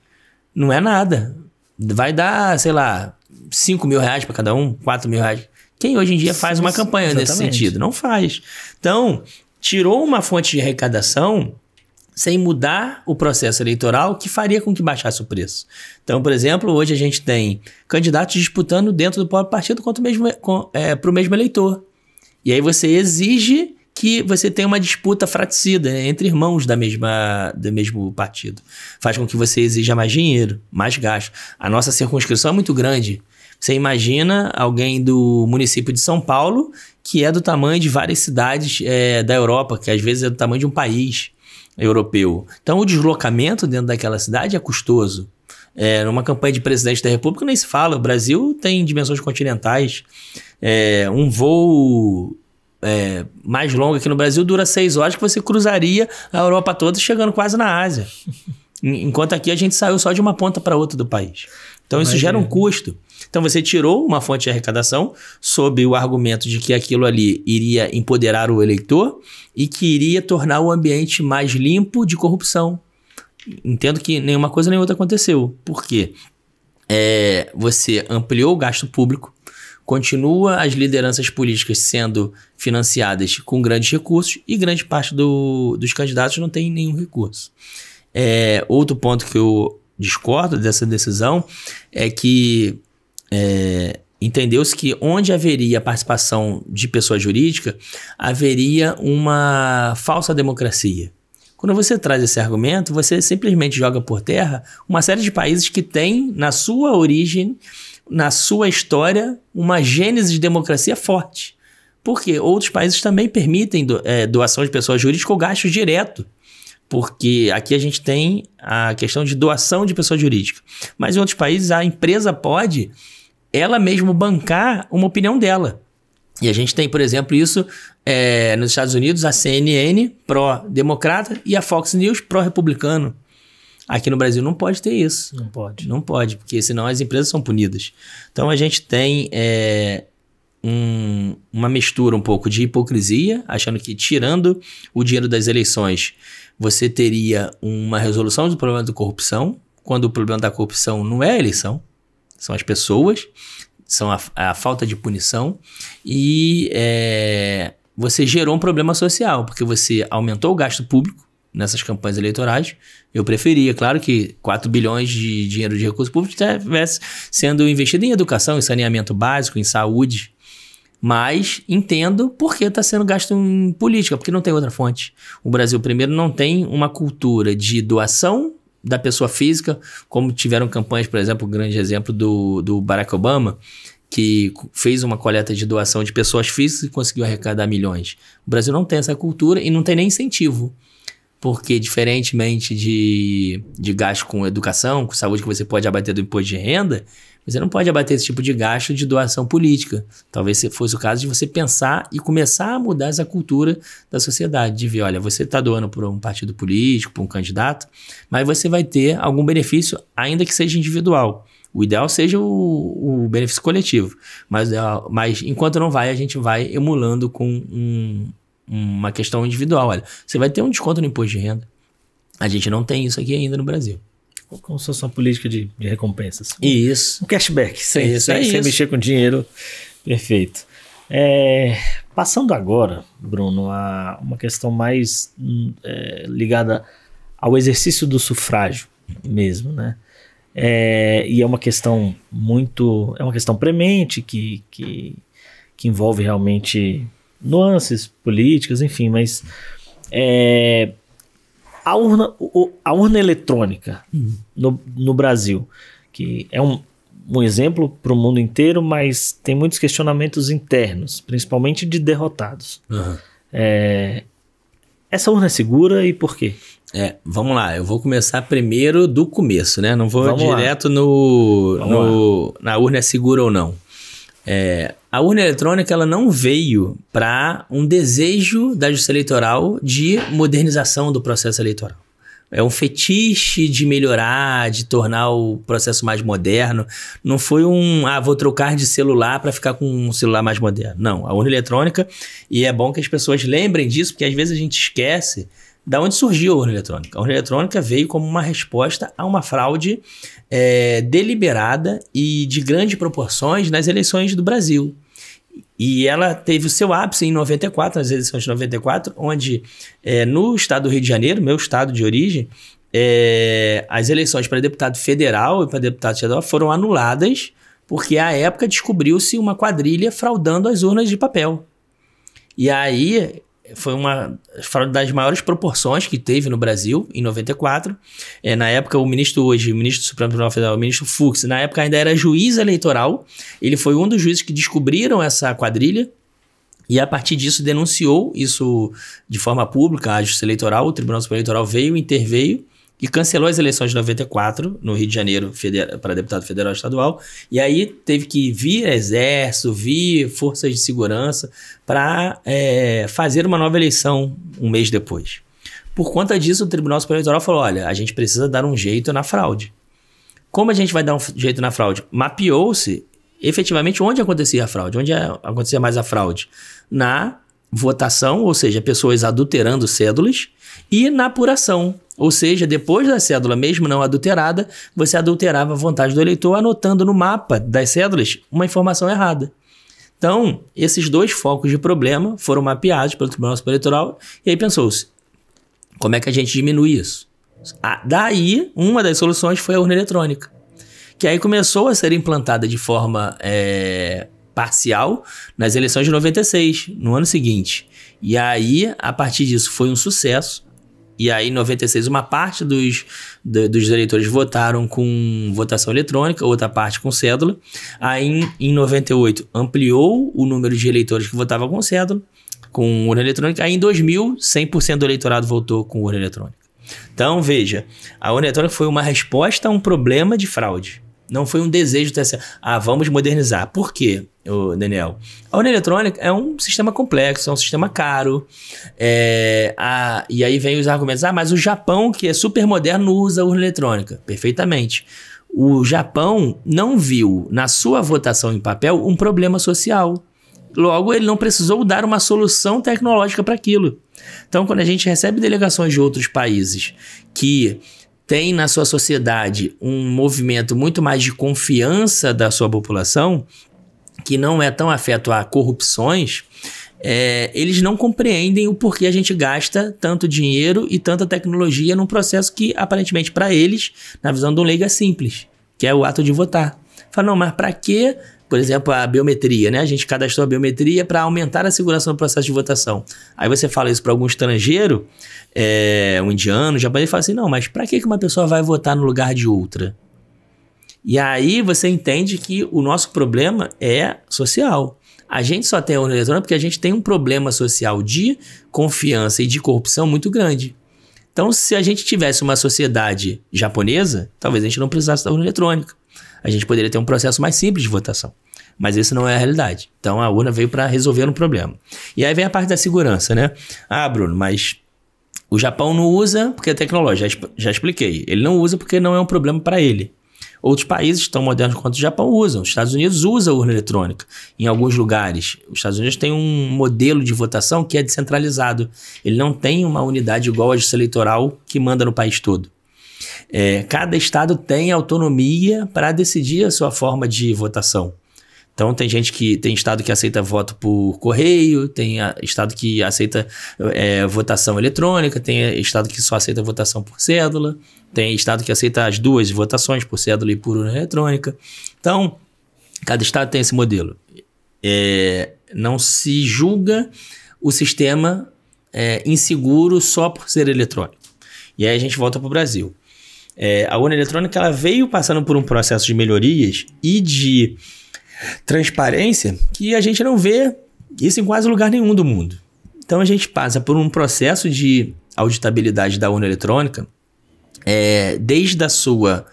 não é nada. Vai dar, sei lá, 5 mil reais para cada um, 4 mil reais. Quem hoje em dia faz uma campanha nesse sentido? Não faz. Então, tirou uma fonte de arrecadação sem mudar o processo eleitoral que faria com que baixasse o preço. Então, por exemplo, hoje a gente tem candidatos disputando dentro do próprio partido para o mesmo eleitor. E aí você exige que você tenha uma disputa fratricida, né, entre irmãos do mesmo partido. Faz com que você exija mais dinheiro, mais gasto. A nossa circunscrição é muito grande. Você imagina alguém do município de São Paulo que é do tamanho de várias cidades da Europa, que às vezes é do tamanho de um país europeu. Então, o deslocamento dentro daquela cidade é custoso. Numa campanha de presidente da República nem se fala. O Brasil tem dimensões continentais. Um voo mais longo aqui no Brasil dura 6 horas, que você cruzaria a Europa toda, chegando quase na Ásia. Enquanto aqui a gente saiu só de uma ponta para outra do país. Então, isso gera um custo. Então, você tirou uma fonte de arrecadação sob o argumento de que aquilo ali iria empoderar o eleitor e que iria tornar o ambiente mais limpo de corrupção. Entendo que nenhuma coisa nem outra aconteceu. Por quê? Você ampliou o gasto público, continua as lideranças políticas sendo financiadas com grandes recursos e grande parte dos candidatos não tem nenhum recurso. Outro ponto que eu discordo dessa decisão é que entendeu-se que onde haveria participação de pessoa jurídica, haveria uma falsa democracia. Quando você traz esse argumento, você simplesmente joga por terra uma série de países que têm, na sua origem, na sua história, uma gênese de democracia forte. Porque outros países também permitem doação de pessoa jurídica ou gasto direto. Porque aqui a gente tem a questão de doação de pessoa jurídica. Mas em outros países a empresa pode ela mesma bancar uma opinião dela. E a gente tem, por exemplo, isso nos Estados Unidos, a CNN pró-democrata e a Fox News pró-republicano. Aqui no Brasil não pode ter isso. Não pode. Não pode, porque senão as empresas são punidas. Então a gente tem uma mistura um pouco de hipocrisia, achando que tirando o dinheiro das eleições você teria uma resolução do problema da corrupção, quando o problema da corrupção não é a eleição, são as pessoas, são a falta de punição e você gerou um problema social, porque você aumentou o gasto público nessas campanhas eleitorais. Eu preferia, claro, que 4 bilhões de dinheiro de recursos públicos estivesse sendo investido em educação, em saneamento básico, em saúde. Mas entendo por que está sendo gasto em política, porque não tem outra fonte. O Brasil, primeiro, não tem uma cultura de doação da pessoa física, como tiveram campanhas, por exemplo, um grande exemplo do Barack Obama, que fez uma coleta de doação de pessoas físicas e conseguiu arrecadar milhões. O Brasil não tem essa cultura e não tem nem incentivo. Porque, diferentemente de gasto com educação, com saúde, que você pode abater do imposto de renda, você não pode abater esse tipo de gasto de doação política. Talvez fosse o caso de você pensar e começar a mudar essa cultura da sociedade, de ver, olha, você está doando por um partido político, por um candidato, mas você vai ter algum benefício, ainda que seja individual. O ideal seja o benefício coletivo, mas enquanto não vai, a gente vai emulando com uma questão individual. Olha, você vai ter um desconto no imposto de renda. A gente não tem isso aqui ainda no Brasil. Como se fosse uma política de recompensas. Isso. Um cashback, sem isso. mexer com dinheiro. Perfeito. Passando agora, Bruno, a uma questão mais ligada ao exercício do sufrágio mesmo, né? E é uma questão premente que envolve realmente nuances políticas, enfim, mas A urna eletrônica no Brasil, que é um exemplo para o mundo inteiro, mas tem muitos questionamentos internos, principalmente de derrotados. Uhum. Essa urna é segura e por quê? Vamos lá, eu vou começar primeiro do começo, né? Não vou Vamos direto na urna é segura ou não. A urna eletrônica ela não veio para um desejo da Justiça Eleitoral de modernização do processo eleitoral. É um fetiche de melhorar, de tornar o processo mais moderno. Não foi vou trocar de celular para ficar com um celular mais moderno. Não, a urna eletrônica, e é bom que as pessoas lembrem disso, porque às vezes a gente esquece da onde surgiu a urna eletrônica. A urna eletrônica veio como uma resposta a uma fraude deliberada e de grandes proporções nas eleições do Brasil. E ela teve o seu ápice em 94, nas eleições de 94, onde no estado do Rio de Janeiro, meu estado de origem, as eleições para deputado federal e para deputado estadual foram anuladas porque, à época, descobriu-se uma quadrilha fraudando as urnas de papel. E aí foi uma fraude das maiores proporções que teve no Brasil, em 94. Na época, o ministro do Supremo Tribunal Federal, o ministro Fux, na época ainda era juiz eleitoral. Ele foi um dos juízes que descobriram essa quadrilha e, a partir disso, denunciou isso de forma pública à Justiça Eleitoral. O Tribunal Superior Eleitoral interveio e cancelou as eleições de 94, no Rio de Janeiro, para deputado federal e estadual. E aí teve que vir exército, vir forças de segurança para fazer uma nova eleição um mês depois. Por conta disso, o Tribunal Superior Eleitoral falou, olha, a gente precisa dar um jeito na fraude. Como a gente vai dar um jeito na fraude? Mapeou-se efetivamente onde acontecia a fraude, onde acontecia mais a fraude. Na votação, ou seja, pessoas adulterando cédulas, e na apuração. Ou seja, depois da cédula, mesmo não adulterada, você adulterava a vontade do eleitor anotando no mapa das cédulas uma informação errada. Então, esses dois focos de problema foram mapeados pelo Tribunal Superior Eleitoral e aí pensou-se, como é que a gente diminui isso? Daí, uma das soluções foi a urna eletrônica, que aí começou a ser implantada de forma parcial nas eleições de 96, no ano seguinte. E aí, a partir disso, foi um sucesso. E aí, em 96, uma parte dos eleitores votaram com votação eletrônica, outra parte com cédula. Aí, em 98, ampliou o número de eleitores que votavam com cédula, com urna eletrônica. Aí, em 2000, 100% do eleitorado votou com urna eletrônica. Então, veja, a urna eletrônica foi uma resposta a um problema de fraude. Não foi um desejo de vamos modernizar. Por quê, Daniel? A urna eletrônica é um sistema complexo, é um sistema caro. E aí vem os argumentos. Mas o Japão, que é super moderno, usa a urna eletrônica. Perfeitamente. O Japão não viu na sua votação em papel um problema social. Logo, ele não precisou dar uma solução tecnológica para aquilo. Então, quando a gente recebe delegações de outros países que tem na sua sociedade um movimento muito mais de confiança da sua população, que não é tão afeto a corrupções, eles não compreendem o porquê a gente gasta tanto dinheiro e tanta tecnologia num processo que, aparentemente, para eles, na visão do leigo, é simples, que é o ato de votar. Fala, não, mas para quê? Por exemplo, a biometria, né? A gente cadastrou a biometria para aumentar a segurança no processo de votação. Aí você fala isso para algum estrangeiro, um indiano, japonês, fala assim, não, mas para que uma pessoa vai votar no lugar de outra? E aí você entende que o nosso problema é social. A gente só tem a urna eletrônica porque a gente tem um problema social de confiança e de corrupção muito grande. Então, se a gente tivesse uma sociedade japonesa, talvez a gente não precisasse da urna eletrônica. A gente poderia ter um processo mais simples de votação. Mas isso não é a realidade. Então, a urna veio para resolver um problema. E aí vem a parte da segurança, né? Bruno, mas o Japão não usa porque é tecnológico. Já expliquei. Ele não usa porque não é um problema para ele. Outros países tão modernos quanto o Japão usam. Os Estados Unidos usam a urna eletrônica em alguns lugares. Os Estados Unidos têm um modelo de votação que é descentralizado. Ele não tem uma unidade igual à Justiça Eleitoral que manda no país todo. Cada estado tem autonomia para decidir a sua forma de votação. Então, tem estado que aceita voto por correio, tem estado que aceita votação eletrônica, tem estado que só aceita votação por cédula, tem estado que aceita as duas votações, por cédula e por urna eletrônica. Então, cada estado tem esse modelo. Não se julga o sistema inseguro só por ser eletrônico. E aí a gente volta para o Brasil. A urna eletrônica ela veio passando por um processo de melhorias e de transparência que a gente não vê isso em quase lugar nenhum do mundo. Então a gente passa por um processo de auditabilidade da urna eletrônica desde a sua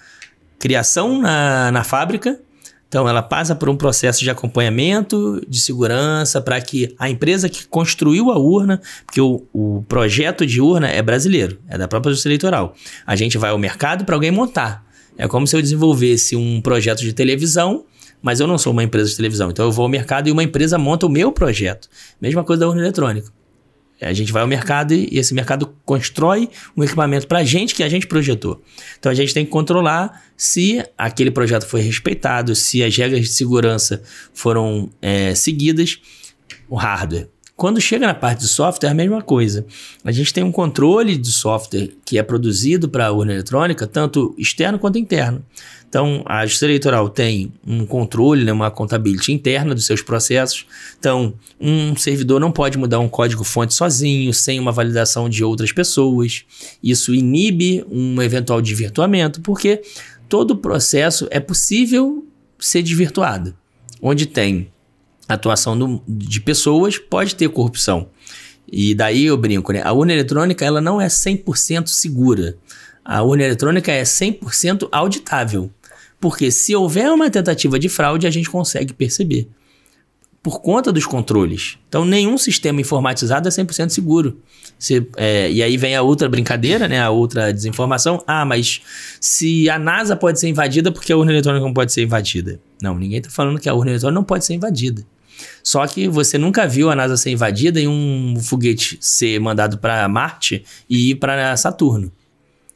criação na fábrica. Então ela passa por um processo de acompanhamento, de segurança, para que a empresa que construiu a urna, porque o projeto de urna é brasileiro, é da própria Justiça Eleitoral. A gente vai ao mercado para alguém montar. É como se eu desenvolvesse um projeto de televisão, mas eu não sou uma empresa de televisão. Então eu vou ao mercado e uma empresa monta o meu projeto. Mesma coisa da urna eletrônica. A gente vai ao mercado e esse mercado constrói um equipamento para a gente que a gente projetou. Então a gente tem que controlar se aquele projeto foi respeitado, se as regras de segurança foram seguidas, o hardware. Quando chega na parte de software, é a mesma coisa. A gente tem um controle de software que é produzido para a urna eletrônica, tanto externo quanto interno. Então, a Justiça Eleitoral tem um controle, né, uma contabilidade interna dos seus processos. Então, um servidor não pode mudar um código-fonte sozinho, sem uma validação de outras pessoas. Isso inibe um eventual desvirtuamento, porque todo o processo é possível ser desvirtuado. Onde tem atuação de pessoas, pode ter corrupção. E daí eu brinco, né? A urna eletrônica ela não é 100% segura. A urna eletrônica é 100% auditável. Porque se houver uma tentativa de fraude, a gente consegue perceber. Por conta dos controles. Então, nenhum sistema informatizado é 100% seguro. E aí vem a outra brincadeira, né? A outra desinformação. Mas se a NASA pode ser invadida, por que a urna eletrônica não pode ser invadida? Não, ninguém está falando que a urna eletrônica não pode ser invadida. Só que você nunca viu a NASA ser invadida e um foguete ser mandado para Marte e ir para Saturno.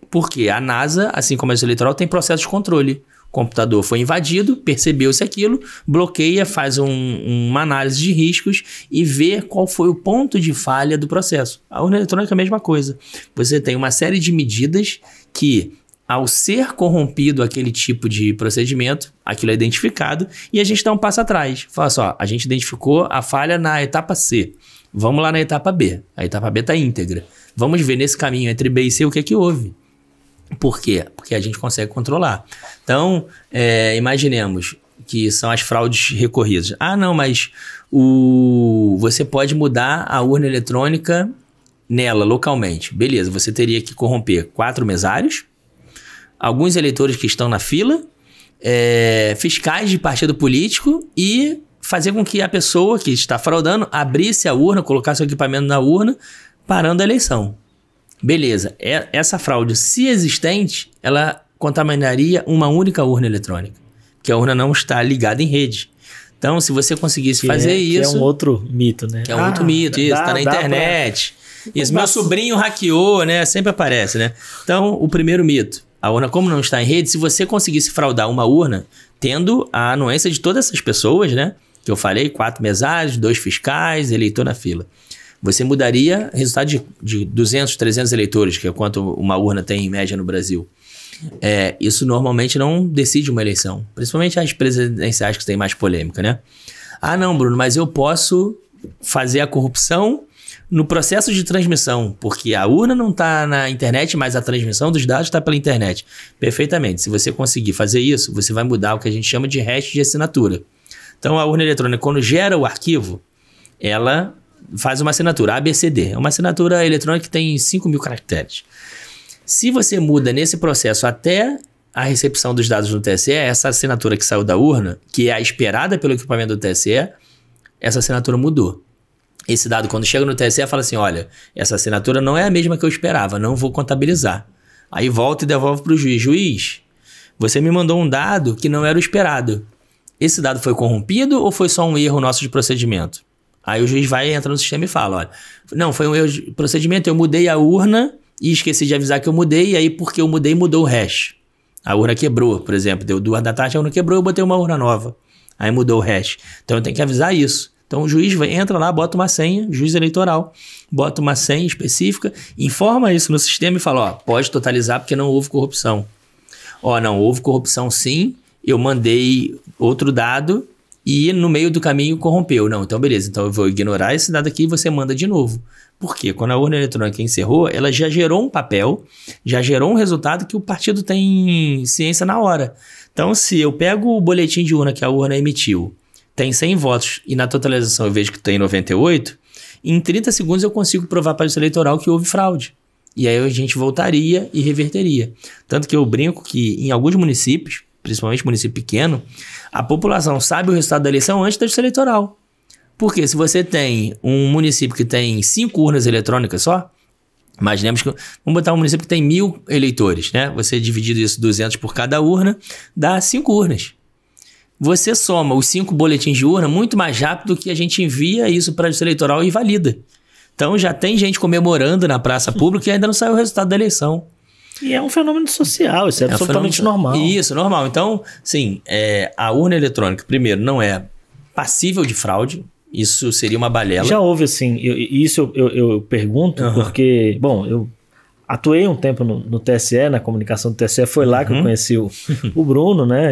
Porque a NASA, assim como a Justiça Eleitoral, tem processo de controle. O computador foi invadido, percebeu-se aquilo, bloqueia, faz uma análise de riscos e vê qual foi o ponto de falha do processo. A urna eletrônica é a mesma coisa. Você tem uma série de medidas que, ao ser corrompido aquele tipo de procedimento, aquilo é identificado e a gente dá um passo atrás. Fala só, a gente identificou a falha na etapa C. Vamos lá na etapa B. A etapa B está íntegra. Vamos ver nesse caminho entre B e C o que é que houve. Por quê? Porque a gente consegue controlar. Então, imaginemos que são as fraudes recorridas. Não, mas você pode mudar a urna eletrônica nela, localmente. Beleza, você teria que corromper 4 mesários, alguns eleitores que estão na fila, fiscais de partido político e fazer com que a pessoa que está fraudando abrisse a urna, colocasse o equipamento na urna, parando a eleição. Beleza, essa fraude, se existente, ela contaminaria uma única urna eletrônica, porque a urna não está ligada em rede. Então, se você conseguisse fazer isso... Que é um outro mito, né? É um outro mito, isso, está na internet. Isso, meu sobrinho hackeou, né? Sempre aparece, né? Então, o primeiro mito, a urna como não está em rede, se você conseguisse fraudar uma urna, tendo a anuência de todas essas pessoas, né? Que eu falei, 4 mesários, 2 fiscais, eleitor na fila. Você mudaria o resultado de 200, 300 eleitores, que é quanto uma urna tem em média no Brasil. Isso normalmente não decide uma eleição, principalmente as presidenciais que têm mais polêmica, né? Não, Bruno, mas eu posso fazer a corrupção no processo de transmissão, porque a urna não está na internet, mas a transmissão dos dados está pela internet. Perfeitamente. Se você conseguir fazer isso, você vai mudar o que a gente chama de hash de assinatura. Então, a urna eletrônica, quando gera o arquivo, ela faz uma assinatura ABCD. É uma assinatura eletrônica que tem 5.000 caracteres. Se você muda nesse processo até a recepção dos dados no TSE, essa assinatura que saiu da urna, que é a esperada pelo equipamento do TSE, essa assinatura mudou. Esse dado, quando chega no TSE, fala assim, olha, essa assinatura não é a mesma que eu esperava, não vou contabilizar. Aí volta e devolve para o juiz. Juiz, você me mandou um dado que não era o esperado. Esse dado foi corrompido ou foi só um erro nosso de procedimento? Aí o juiz entra no sistema e fala, olha, não, foi um erro de procedimento, eu mudei a urna e esqueci de avisar que eu mudei, e aí porque eu mudei, mudou o hash. A urna quebrou, por exemplo, deu 2 da tarde, a urna quebrou, eu botei uma urna nova. Aí mudou o hash. Então eu tenho que avisar isso. Então o juiz entra lá, bota uma senha, juiz eleitoral, bota uma senha específica, informa isso no sistema e fala, pode totalizar porque não houve corrupção. Não, houve corrupção sim, eu mandei outro dado e no meio do caminho corrompeu. Não, então beleza, então eu vou ignorar esse dado aqui e você manda de novo. Por quê? Quando a urna eletrônica encerrou, ela já gerou um papel, já gerou um resultado que o partido tem ciência na hora. Então, se eu pego o boletim de urna que a urna emitiu, tem 100 votos e na totalização eu vejo que tem 98, em 30 segundos eu consigo provar para a Justiça Eleitoral que houve fraude. E aí a gente voltaria e reverteria. Tanto que eu brinco que em alguns municípios, principalmente município pequeno, a população sabe o resultado da eleição antes da Justiça Eleitoral. Porque se você tem um município que tem 5 urnas eletrônicas só, imaginemos que... Vamos botar um município que tem 1.000 eleitores, né? Você dividido isso 200 por cada urna, dá 5 urnas. Você soma os 5 boletins de urna muito mais rápido do que a gente envia isso para a Justiça Eleitoral e valida. Então já tem gente comemorando na praça pública e ainda não saiu o resultado da eleição. E é um fenômeno social, isso é absolutamente normal. Isso, normal. Então, sim, a urna eletrônica, primeiro, não é passível de fraude. Isso seria uma balela. Já houve, assim, eu pergunto, porque, bom, eu atuei um tempo no TSE, na comunicação do TSE, foi lá que eu conheci o Bruno, né?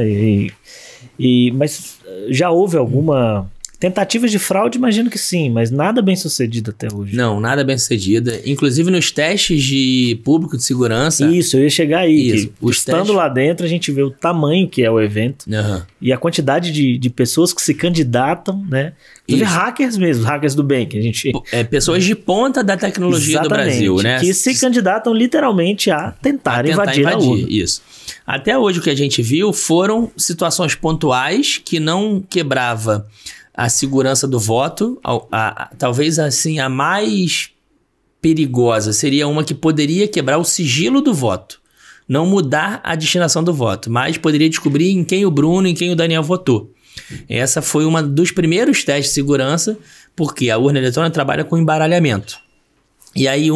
Mas já houve alguma tentativa de fraude? Imagino que sim, mas nada bem sucedido até hoje. Não, nada bem sucedida. Inclusive nos testes de público de segurança. Isso, eu ia chegar aí. Isso, estando lá dentro, a gente vê o tamanho que é o evento e a quantidade de pessoas que se candidatam, né? Hackers mesmo, hackers do bem, que a gente... pessoas de ponta da tecnologia do Brasil, né? Que se candidatam literalmente a tentar invadir a urna. Isso. Até hoje o que a gente viu foram situações pontuais que não quebrava a segurança do voto. Talvez assim a mais perigosa seria uma que poderia quebrar o sigilo do voto. Não mudar a destinação do voto, mas poderia descobrir em quem o Bruno, em quem o Daniel votou. Essa foi uma dos primeiros testes de segurança, porque a urna eletrônica trabalha com embaralhamento. E aí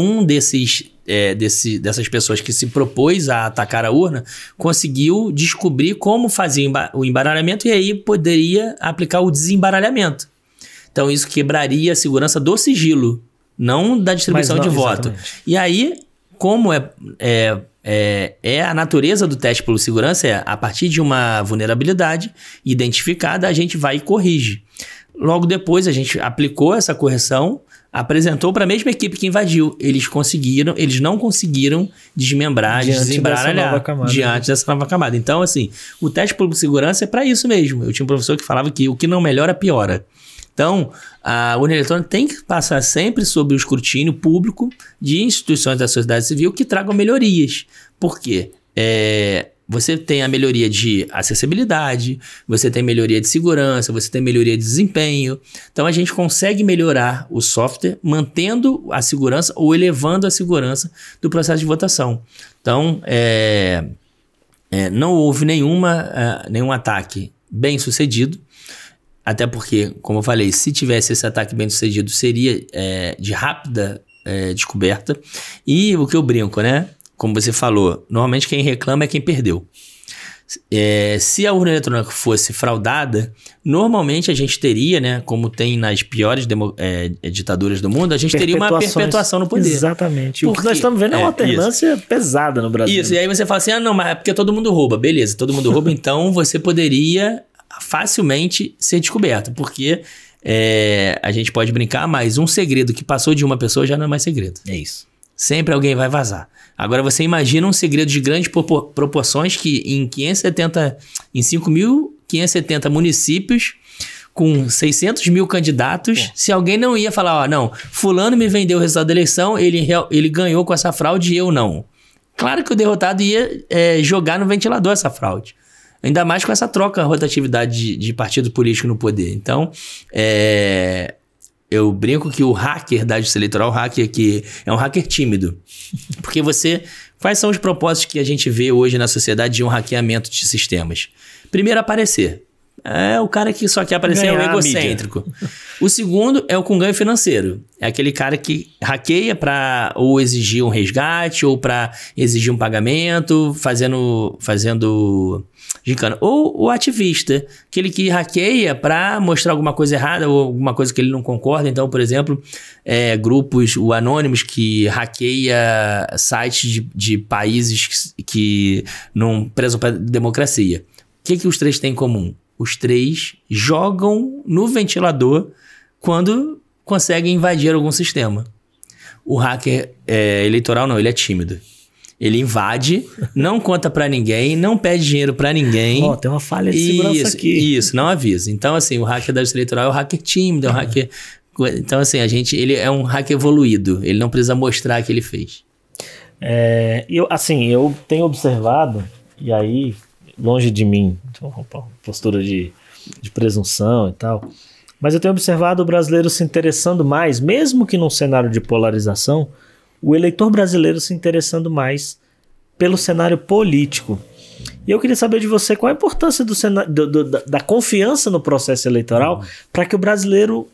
dessas pessoas que se propôs a atacar a urna conseguiu descobrir como fazia o embaralhamento e aí poderia aplicar o desembaralhamento. Então isso quebraria a segurança do sigilo, não da distribuição de voto. E aí, como é a natureza do teste por segurança, a partir de uma vulnerabilidade identificada, a gente vai e corrige. Logo depois, a gente aplicou essa correção, apresentou para a mesma equipe que invadiu. Eles não conseguiram desmembrar, desembaralhar diante dessa nova camada. Então, assim, o teste por segurança é para isso mesmo. Eu tinha um professor que falava que o que não melhora, piora. Então, a urna eletrônica tem que passar sempre sob o escrutínio público de instituições da sociedade civil que tragam melhorias. Por quê? Você tem a melhoria de acessibilidade, você tem melhoria de segurança, você tem melhoria de desempenho. Então, a gente consegue melhorar o software mantendo a segurança ou elevando a segurança do processo de votação. Então, não houve nenhum ataque bem sucedido. Até porque, como eu falei, se tivesse esse ataque bem sucedido, seria de rápida descoberta. E o que eu brinco, né? Como você falou, normalmente quem reclama é quem perdeu. Se a urna eletrônica fosse fraudada, normalmente a gente teria, né? Como tem nas piores ditaduras do mundo, a gente teria uma perpetuação no poder. Exatamente. O que nós estamos vendo é uma alternância pesada no Brasil. Isso, e aí você fala assim, não, mas é porque todo mundo rouba. Beleza, todo mundo rouba, então você poderia facilmente ser descoberto, porque a gente pode brincar, mas um segredo que passou de uma pessoa já não é mais segredo. É isso. Sempre alguém vai vazar. Agora você imagina um segredo de grandes proporções que em 5.570 municípios, com 600 mil candidatos, se alguém não ia falar, não, fulano me vendeu o resultado da eleição, ele ganhou com essa fraude e eu não. Claro que o derrotado ia jogar no ventilador essa fraude. Ainda mais com essa troca, rotatividade de partido político no poder. Então, eu brinco que o hacker da Justiça Eleitoral, que é um hacker tímido. Porque quais são os propósitos que a gente vê hoje na sociedade de um hackeamento de sistemas? Primeiro, aparecer. É o cara que só quer aparecer, é o egocêntrico. O segundo é o com ganho financeiro. É aquele cara que hackeia para ou exigir um resgate ou para exigir um pagamento, fazendo gincana. Ou o ativista, aquele que hackeia para mostrar alguma coisa errada ou alguma coisa que ele não concorda. Então, por exemplo, grupos, o Anonymous, que hackeia sites de países que não prezam para democracia. O que os três têm em comum? os três jogam no ventilador quando conseguem invadir algum sistema. O hacker eleitoral não, ele é tímido. Ele invade, não conta pra ninguém, não pede dinheiro pra ninguém. Tem uma falha de segurança aqui. Isso, não avisa. Então, assim, o hacker da justiça eleitoral é o hacker tímido, é o hacker... Então, assim, ele é um hacker evoluído. Ele não precisa mostrar que ele fez. Eu tenho observado, e aí, longe de mim, uma postura de presunção e tal, mas eu tenho observado o brasileiro se interessando mais, mesmo que num cenário de polarização, o eleitor brasileiro se interessando mais pelo cenário político. E eu queria saber de você qual a importância da confiança no processo eleitoral para que o brasileiro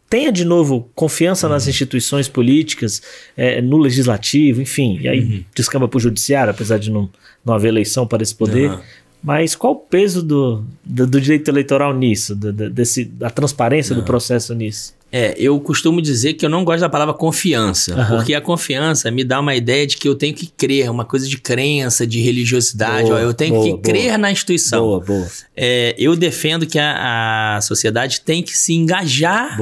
tenha de novo confiança nas instituições políticas, no legislativo, enfim. E aí descamba para o judiciário, apesar de não haver eleição para esse poder. Mas qual o peso do direito eleitoral nisso, da transparência do processo nisso? Eu costumo dizer que eu não gosto da palavra confiança, porque a confiança me dá uma ideia de que eu tenho que crer, uma coisa de crença, de religiosidade, eu tenho que crer na instituição. Eu defendo que a sociedade tem que se engajar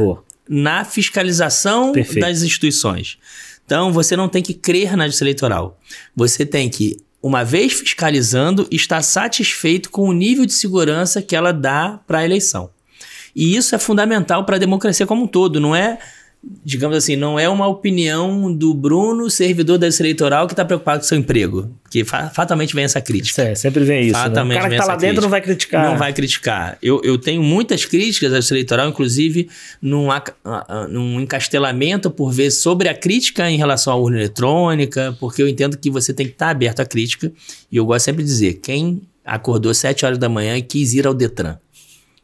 na fiscalização das instituições. Então, você não tem que crer na justiça eleitoral. Você tem que, uma vez fiscalizando, estar satisfeito com o nível de segurança que ela dá para a eleição. E isso é fundamental para a democracia como um todo. Não é, digamos assim, não é uma opinião do Bruno, servidor da justiça eleitoral, que está preocupado com o seu emprego. Porque fatalmente vem essa crítica. Sempre vem isso. Fatalmente, né? O cara que está lá dentro não vai criticar. Não vai criticar. Eu tenho muitas críticas à justiça eleitoral, inclusive num encastelamento, por vezes, sobre a crítica em relação à urna eletrônica, porque eu entendo que você tem que estar aberto à crítica. E eu gosto sempre de dizer, quem acordou 7 horas da manhã e quis ir ao Detran,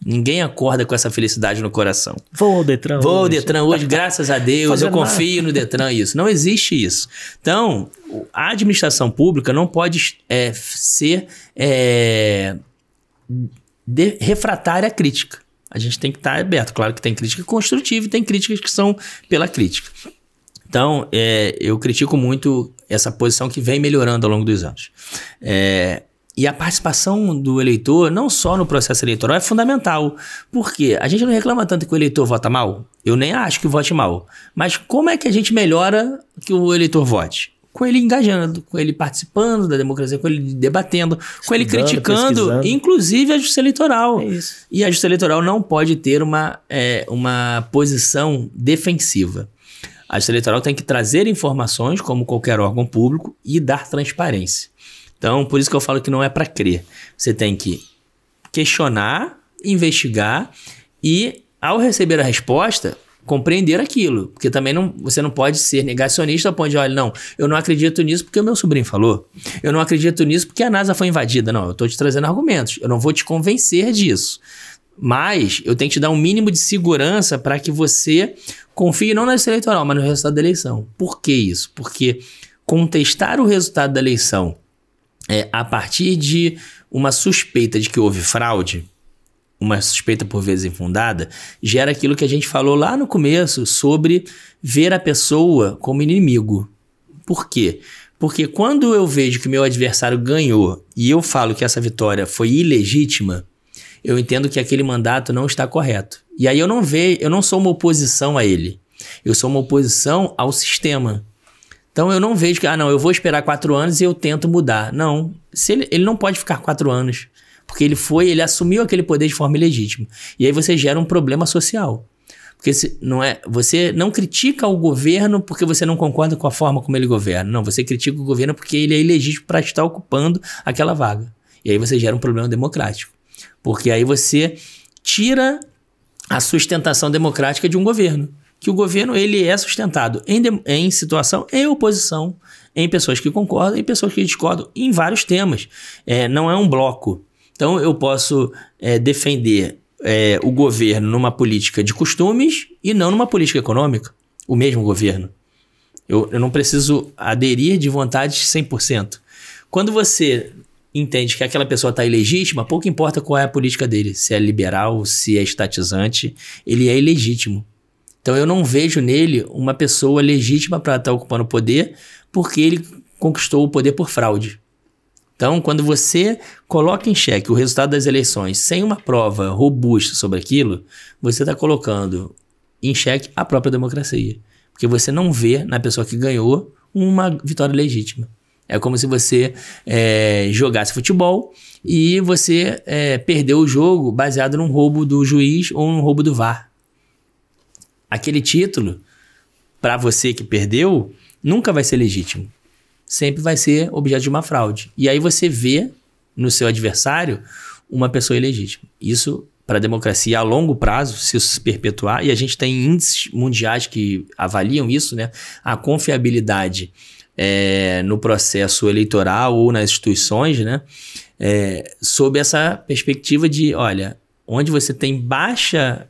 ninguém acorda com essa felicidade no coração. Vou ao Detran hoje, graças a Deus, eu confio no Detran, isso. Não existe isso. Então, a administração pública não pode ser refratária à crítica. A gente tem que estar aberto. Claro que tem crítica construtiva e tem críticas que são pela crítica. Então, eu critico muito essa posição que vem melhorando ao longo dos anos. E a participação do eleitor, não só no processo eleitoral, é fundamental. Por quê? A gente não reclama tanto que o eleitor vota mal. Eu nem acho que vote mal. Mas como é que a gente melhora que o eleitor vote? Com ele engajando, com ele participando da democracia, com ele debatendo, com ele criticando, inclusive a justiça eleitoral. E a justiça eleitoral não pode ter uma posição defensiva. A justiça eleitoral tem que trazer informações, como qualquer órgão público, e dar transparência. Então, por isso que eu falo que não é para crer. Você tem que questionar, investigar e, ao receber a resposta, compreender aquilo. Porque também você não pode ser negacionista ao ponto de, olha, não, eu não acredito nisso porque o meu sobrinho falou. Eu não acredito nisso porque a NASA foi invadida. Não, eu estou te trazendo argumentos. Eu não vou te convencer disso. Mas eu tenho que te dar um mínimo de segurança para que você confie não na justiça eleitoral, mas no resultado da eleição. Por que isso? Porque contestar o resultado da eleição a partir de uma suspeita de que houve fraude, uma suspeita por vezes infundada, gera aquilo que a gente falou lá no começo sobre ver a pessoa como inimigo. Por quê? Porque quando eu vejo que o meu adversário ganhou e eu falo que essa vitória foi ilegítima, eu entendo que aquele mandato não está correto. E aí eu não sou uma oposição a ele, eu sou uma oposição ao sistema. Então eu não vejo que, eu vou esperar 4 anos e eu tento mudar. Não, ele não pode ficar 4 anos, porque ele assumiu aquele poder de forma ilegítima. E aí você gera um problema social. Porque você não critica o governo porque você não concorda com a forma como ele governa. Não, você critica o governo porque ele é ilegítimo para estar ocupando aquela vaga. E aí você gera um problema democrático. Porque aí você tira a sustentação democrática de um governo. Que o governo ele é sustentado em situação, em oposição, em pessoas que concordam e pessoas que discordam em vários temas. Não é um bloco. Então eu posso defender o governo numa política de costumes e não numa política econômica. O mesmo governo. Eu não preciso aderir de vontade 100%. Quando você entende que aquela pessoa está ilegítima, pouco importa qual é a política dele. Se é liberal, se é estatizante, ele é ilegítimo. Então eu não vejo nele uma pessoa legítima para estar ocupando o poder porque ele conquistou o poder por fraude. Então, quando você coloca em xeque o resultado das eleições sem uma prova robusta sobre aquilo, você está colocando em xeque a própria democracia. Porque você não vê na pessoa que ganhou uma vitória legítima. É como se você jogasse futebol e você perdeu o jogo baseado num roubo do juiz ou num roubo do VAR. Aquele título, para você que perdeu, nunca vai ser legítimo. Sempre vai ser objeto de uma fraude. E aí você vê no seu adversário uma pessoa ilegítima. Isso, para a democracia, a longo prazo, se isso se perpetuar, e a gente tem índices mundiais que avaliam isso, né? A confiabilidade no processo eleitoral ou nas instituições, né? Sob essa perspectiva de, olha, onde você tem baixa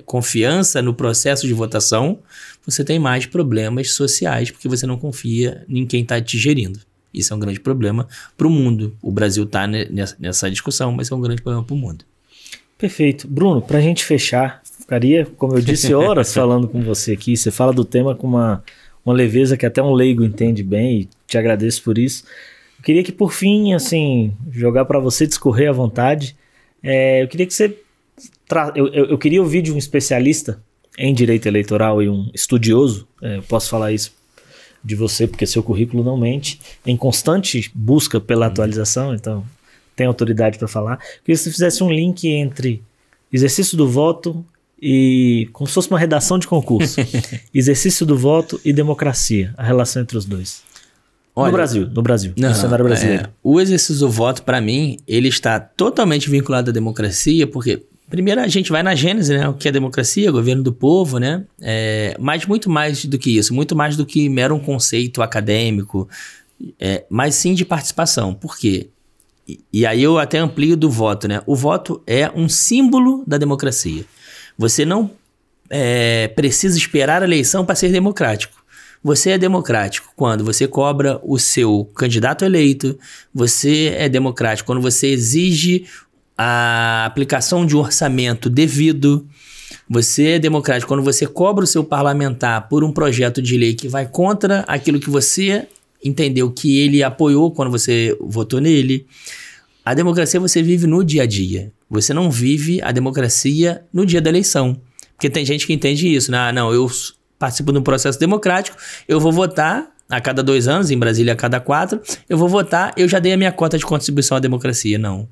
confiança no processo de votação, você tem mais problemas sociais, porque você não confia em quem está te gerindo. Isso é um grande problema para o mundo. O Brasil está nessa discussão, mas é um grande problema para o mundo. Perfeito. Bruno, para a gente fechar, ficaria, como eu disse, horas falando com você aqui. Você fala do tema com uma leveza que até um leigo entende bem, e te agradeço por isso. Eu queria que, por fim, assim, jogar para você discorrer à vontade. Eu queria que você... Eu queria ouvir de um especialista em direito eleitoral e um estudioso, posso falar isso de você, porque seu currículo não mente, em constante busca pela atualização, então tem autoridade para falar. Eu queria que você fizesse um link entre exercício do voto e... como se fosse uma redação de concurso. Exercício do voto e democracia, a relação entre os dois. Olha, no Brasil, no cenário brasileiro. O exercício do voto, para mim, ele está totalmente vinculado à democracia, porque primeiro a gente vai na gênese, né? O que é democracia, governo do povo, né? Mas muito mais do que isso, muito mais do que mero um conceito acadêmico, mas sim de participação. Por quê? E aí eu até amplio do voto, né? O voto é um símbolo da democracia. Você não precisa esperar a eleição para ser democrático. Você é democrático quando você cobra o seu candidato eleito, você é democrático quando você exige a aplicação de um orçamento devido, você é democrático quando você cobra o seu parlamentar por um projeto de lei que vai contra aquilo que você entendeu que ele apoiou quando você votou nele. A democracia você vive no dia a dia, você não vive a democracia no dia da eleição, porque tem gente que entende isso, né? Não, eu participo de um processo democrático, eu vou votar a cada 2 anos, em Brasília a cada 4, eu vou votar, eu já dei a minha cota de contribuição à democracia. Não.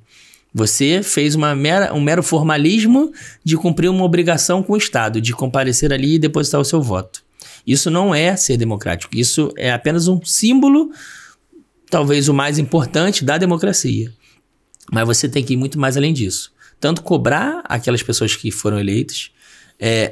Você fez um mero formalismo de cumprir uma obrigação com o Estado, de comparecer ali e depositar o seu voto. Isso não é ser democrático, isso é apenas um símbolo, talvez o mais importante, da democracia. Mas você tem que ir muito mais além disso. Tanto cobrar aquelas pessoas que foram eleitas,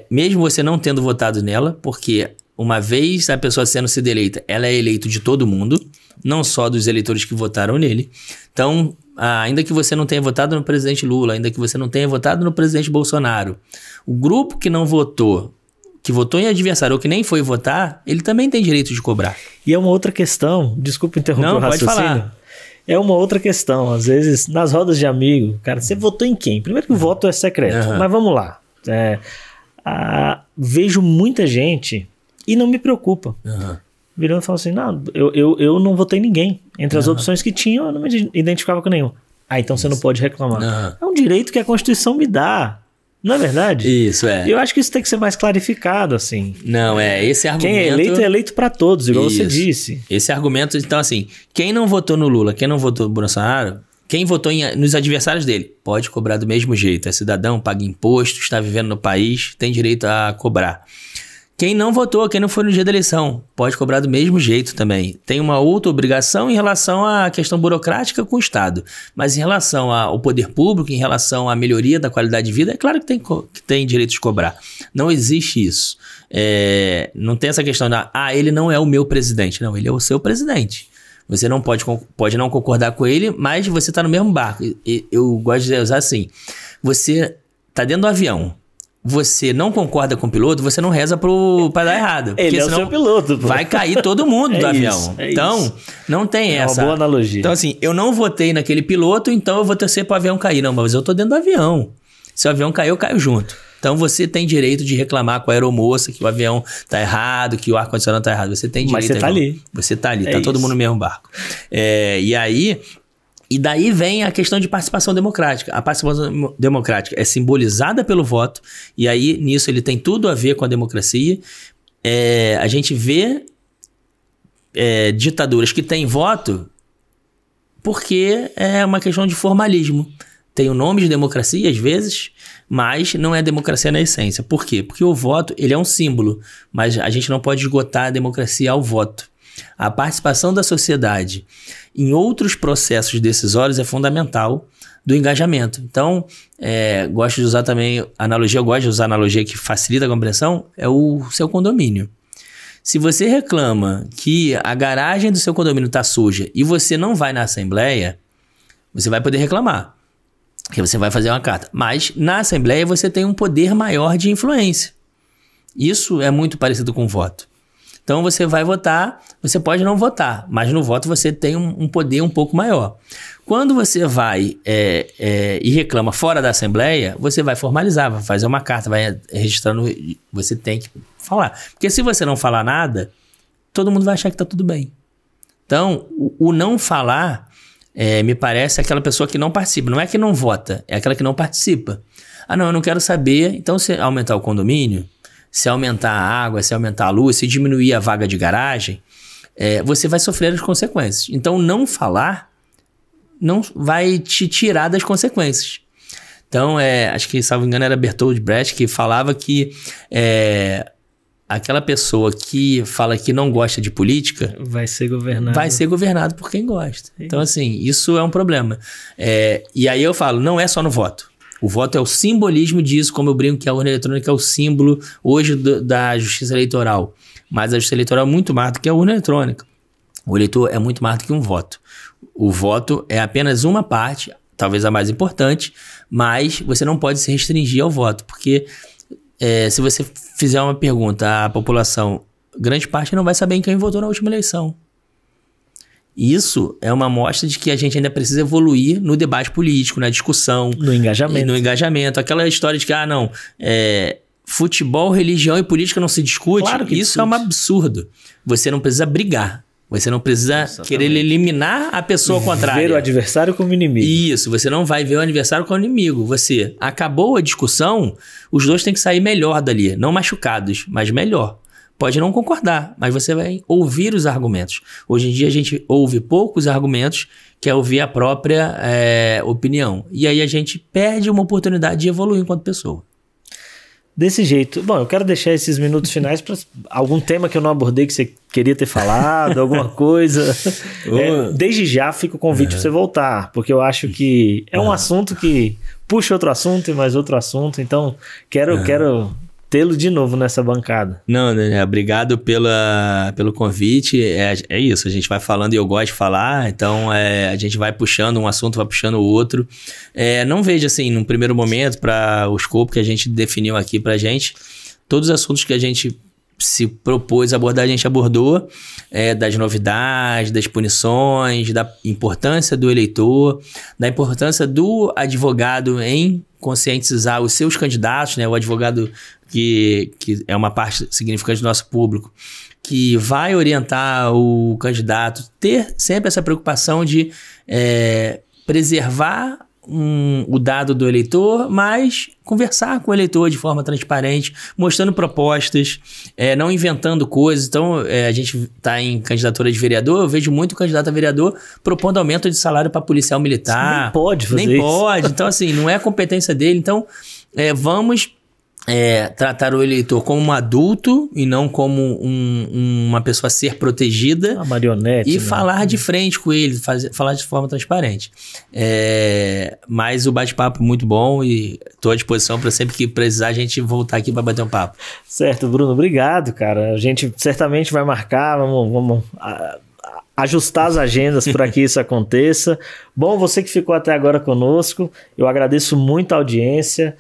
mesmo você não tendo votado nela, porque uma vez a pessoa sendo sido eleita, ela é eleita de todo mundo, não só dos eleitores que votaram nele. Então, ainda que você não tenha votado no presidente Lula, ainda que você não tenha votado no presidente Bolsonaro, o grupo que não votou, que votou em adversário ou que nem foi votar, ele também tem direito de cobrar. E é uma outra questão, desculpa interromper o raciocínio. Pode falar. É uma outra questão, às vezes, nas rodas de amigo, cara, você votou em quem? Primeiro que o voto é secreto, mas vamos lá. Vejo muita gente e não me preocupa. Virando e falando assim, não, eu não votei em ninguém. Entre as opções que tinha, eu não me identificava com nenhum. Então você não pode reclamar. É um direito que a Constituição me dá. Não é verdade? Isso, Eu acho que isso tem que ser mais clarificado, assim. Não, esse argumento... Quem é eleito para todos, igual você disse. Esse argumento, então assim, quem não votou no Lula, quem não votou no Bolsonaro, quem votou nos adversários dele, pode cobrar do mesmo jeito. É cidadão, paga imposto, está vivendo no país, tem direito a cobrar. Quem não votou, quem não foi no dia da eleição, pode cobrar do mesmo jeito também. Tem uma outra obrigação em relação à questão burocrática com o Estado. Mas em relação ao poder público, em relação à melhoria da qualidade de vida, é claro que tem direito de cobrar. Não existe isso. Não tem essa questão da, ele não é o meu presidente. Não, ele é o seu presidente. Você não pode não concordar com ele, mas você está no mesmo barco. Eu gosto de usar assim. Você está dentro do avião. Você não concorda com o piloto, você não reza para dar errado. Ele é o seu piloto. Vai cair todo mundo do avião. Então, não tem essa. É uma boa analogia. Então, assim, eu não votei naquele piloto, então eu vou torcer para o avião cair. Não, mas eu tô dentro do avião. Se o avião cair, eu caio junto. Então você tem direito de reclamar com a aeromoça que o avião tá errado, que o ar-condicionado tá errado. Você tem direito. Mas você tá ali. Você tá ali, tá todo mundo no mesmo barco. E daí vem a questão de participação democrática. A participação democrática é simbolizada pelo voto, e aí nisso ele tem tudo a ver com a democracia. A gente vê ditaduras que têm voto porque é uma questão de formalismo. Tem o nome de democracia, às vezes, mas não é democracia na essência. Por quê? Porque o voto ele é um símbolo, mas a gente não pode esgotar a democracia ao voto. A participação da sociedade em outros processos decisórios é fundamental do engajamento. Então, gosto de usar também analogia, eu gosto de usar analogia que facilita a compreensão, é o seu condomínio. Se você reclama que a garagem do seu condomínio está suja e você não vai na assembleia, você vai poder reclamar, porque você vai fazer uma carta. Mas na assembleia você tem um poder maior de influência. Isso é muito parecido com o voto. Então você vai votar, você pode não votar, mas no voto você tem um poder um pouco maior. Quando você vai e reclama fora da Assembleia, você vai formalizar, vai fazer uma carta, vai registrando, você tem que falar. Porque se você não falar nada, todo mundo vai achar que está tudo bem. Então, o não falar, me parece aquela pessoa que não participa. Não é que não vota, é aquela que não participa. Ah, não, eu não quero saber. Então, se aumentar o condomínio, se aumentar a água, se aumentar a luz, se diminuir a vaga de garagem, você vai sofrer as consequências. Então, não falar não vai te tirar das consequências. Então, acho que, salvo engano, era Bertold Brecht que falava que aquela pessoa que fala que não gosta de política vai ser governado por quem gosta. Então, assim, isso é um problema. E aí eu falo, não é só no voto. O voto é o simbolismo disso, como eu brinco que a urna eletrônica é o símbolo hoje da justiça eleitoral. Mas a justiça eleitoral é muito mais do que a urna eletrônica. O eleitor é muito mais do que um voto. O voto é apenas uma parte, talvez a mais importante, mas você não pode se restringir ao voto, porque se você fizer uma pergunta à população, grande parte não vai saber em quem votou na última eleição. Isso é uma amostra de que a gente ainda precisa evoluir no debate político, na discussão. No engajamento. Aquela história de que, futebol, religião e política não se discute. Claro que isso é um absurdo. Você não precisa brigar. Você não precisa querer eliminar a pessoa contrária. Ver o adversário como inimigo. Isso, você não vai ver o adversário como inimigo. Você acabou a discussão, os dois têm que sair melhor dali. Não machucados, mas melhor. Pode não concordar, mas você vai ouvir os argumentos. Hoje em dia a gente ouve poucos argumentos, quer ouvir a própria opinião. E aí a gente perde uma oportunidade de evoluir enquanto pessoa. Desse jeito. Bom, eu quero deixar esses minutos finais para algum tema que eu não abordei que você queria ter falado, alguma coisa. Desde já fica o convite para você voltar, porque eu acho que é um assunto que puxa outro assunto e mais outro assunto. Então, quero tê-lo de novo nessa bancada. Não, Daniel, obrigado pelo convite. É isso, a gente vai falando e eu gosto de falar, então a gente vai puxando um assunto, vai puxando o outro. Não vejo assim, num primeiro momento, para o escopo que a gente definiu aqui pra gente, todos os assuntos que a gente se propôs a abordar, a gente abordou, das novidades, das punições, da importância do eleitor, da importância do advogado em conscientizar os seus candidatos, né? O advogado que é uma parte significante do nosso público, que vai orientar o candidato, ter sempre essa preocupação de preservar o dado do eleitor, mas conversar com o eleitor de forma transparente, mostrando propostas, não inventando coisas. Então, a gente está em candidatura de vereador, eu vejo muito candidato a vereador propondo aumento de salário para policial militar. Nem pode fazer isso. Nem pode. Então, assim, não é a competência dele. Então, vamos tratar o eleitor como um adulto e não como uma pessoa a ser protegida. Uma marionete. E falar de frente com ele, falar de forma transparente. Mas o bate-papo é muito bom e estou à disposição para sempre que precisar a gente voltar aqui para bater um papo. Certo, Bruno. Obrigado, cara. A gente certamente vai marcar, vamos ajustar as agendas para que isso aconteça. Bom, você que ficou até agora conosco, eu agradeço muito a audiência.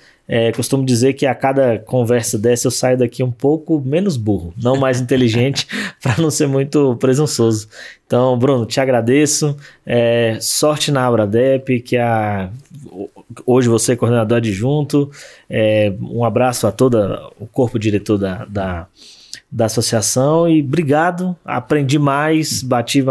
Costumo dizer que a cada conversa dessa eu saio daqui um pouco menos burro, não mais inteligente, para não ser muito presunçoso. Então, Bruno, te agradeço. Sorte na Abradep, hoje você é coordenador adjunto. Um abraço a todo o corpo diretor da associação e obrigado. Aprendi mais, bati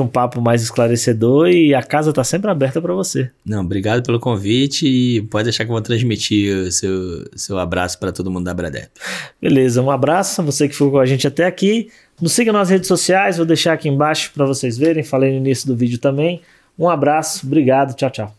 um papo mais esclarecedor e a casa está sempre aberta para você. Não, obrigado pelo convite e pode deixar que eu vou transmitir o seu abraço para todo mundo da Abradep. Beleza, um abraço a você que ficou com a gente até aqui. Nos siga nas redes sociais, vou deixar aqui embaixo para vocês verem, falei no início do vídeo também. Um abraço, obrigado, tchau, tchau.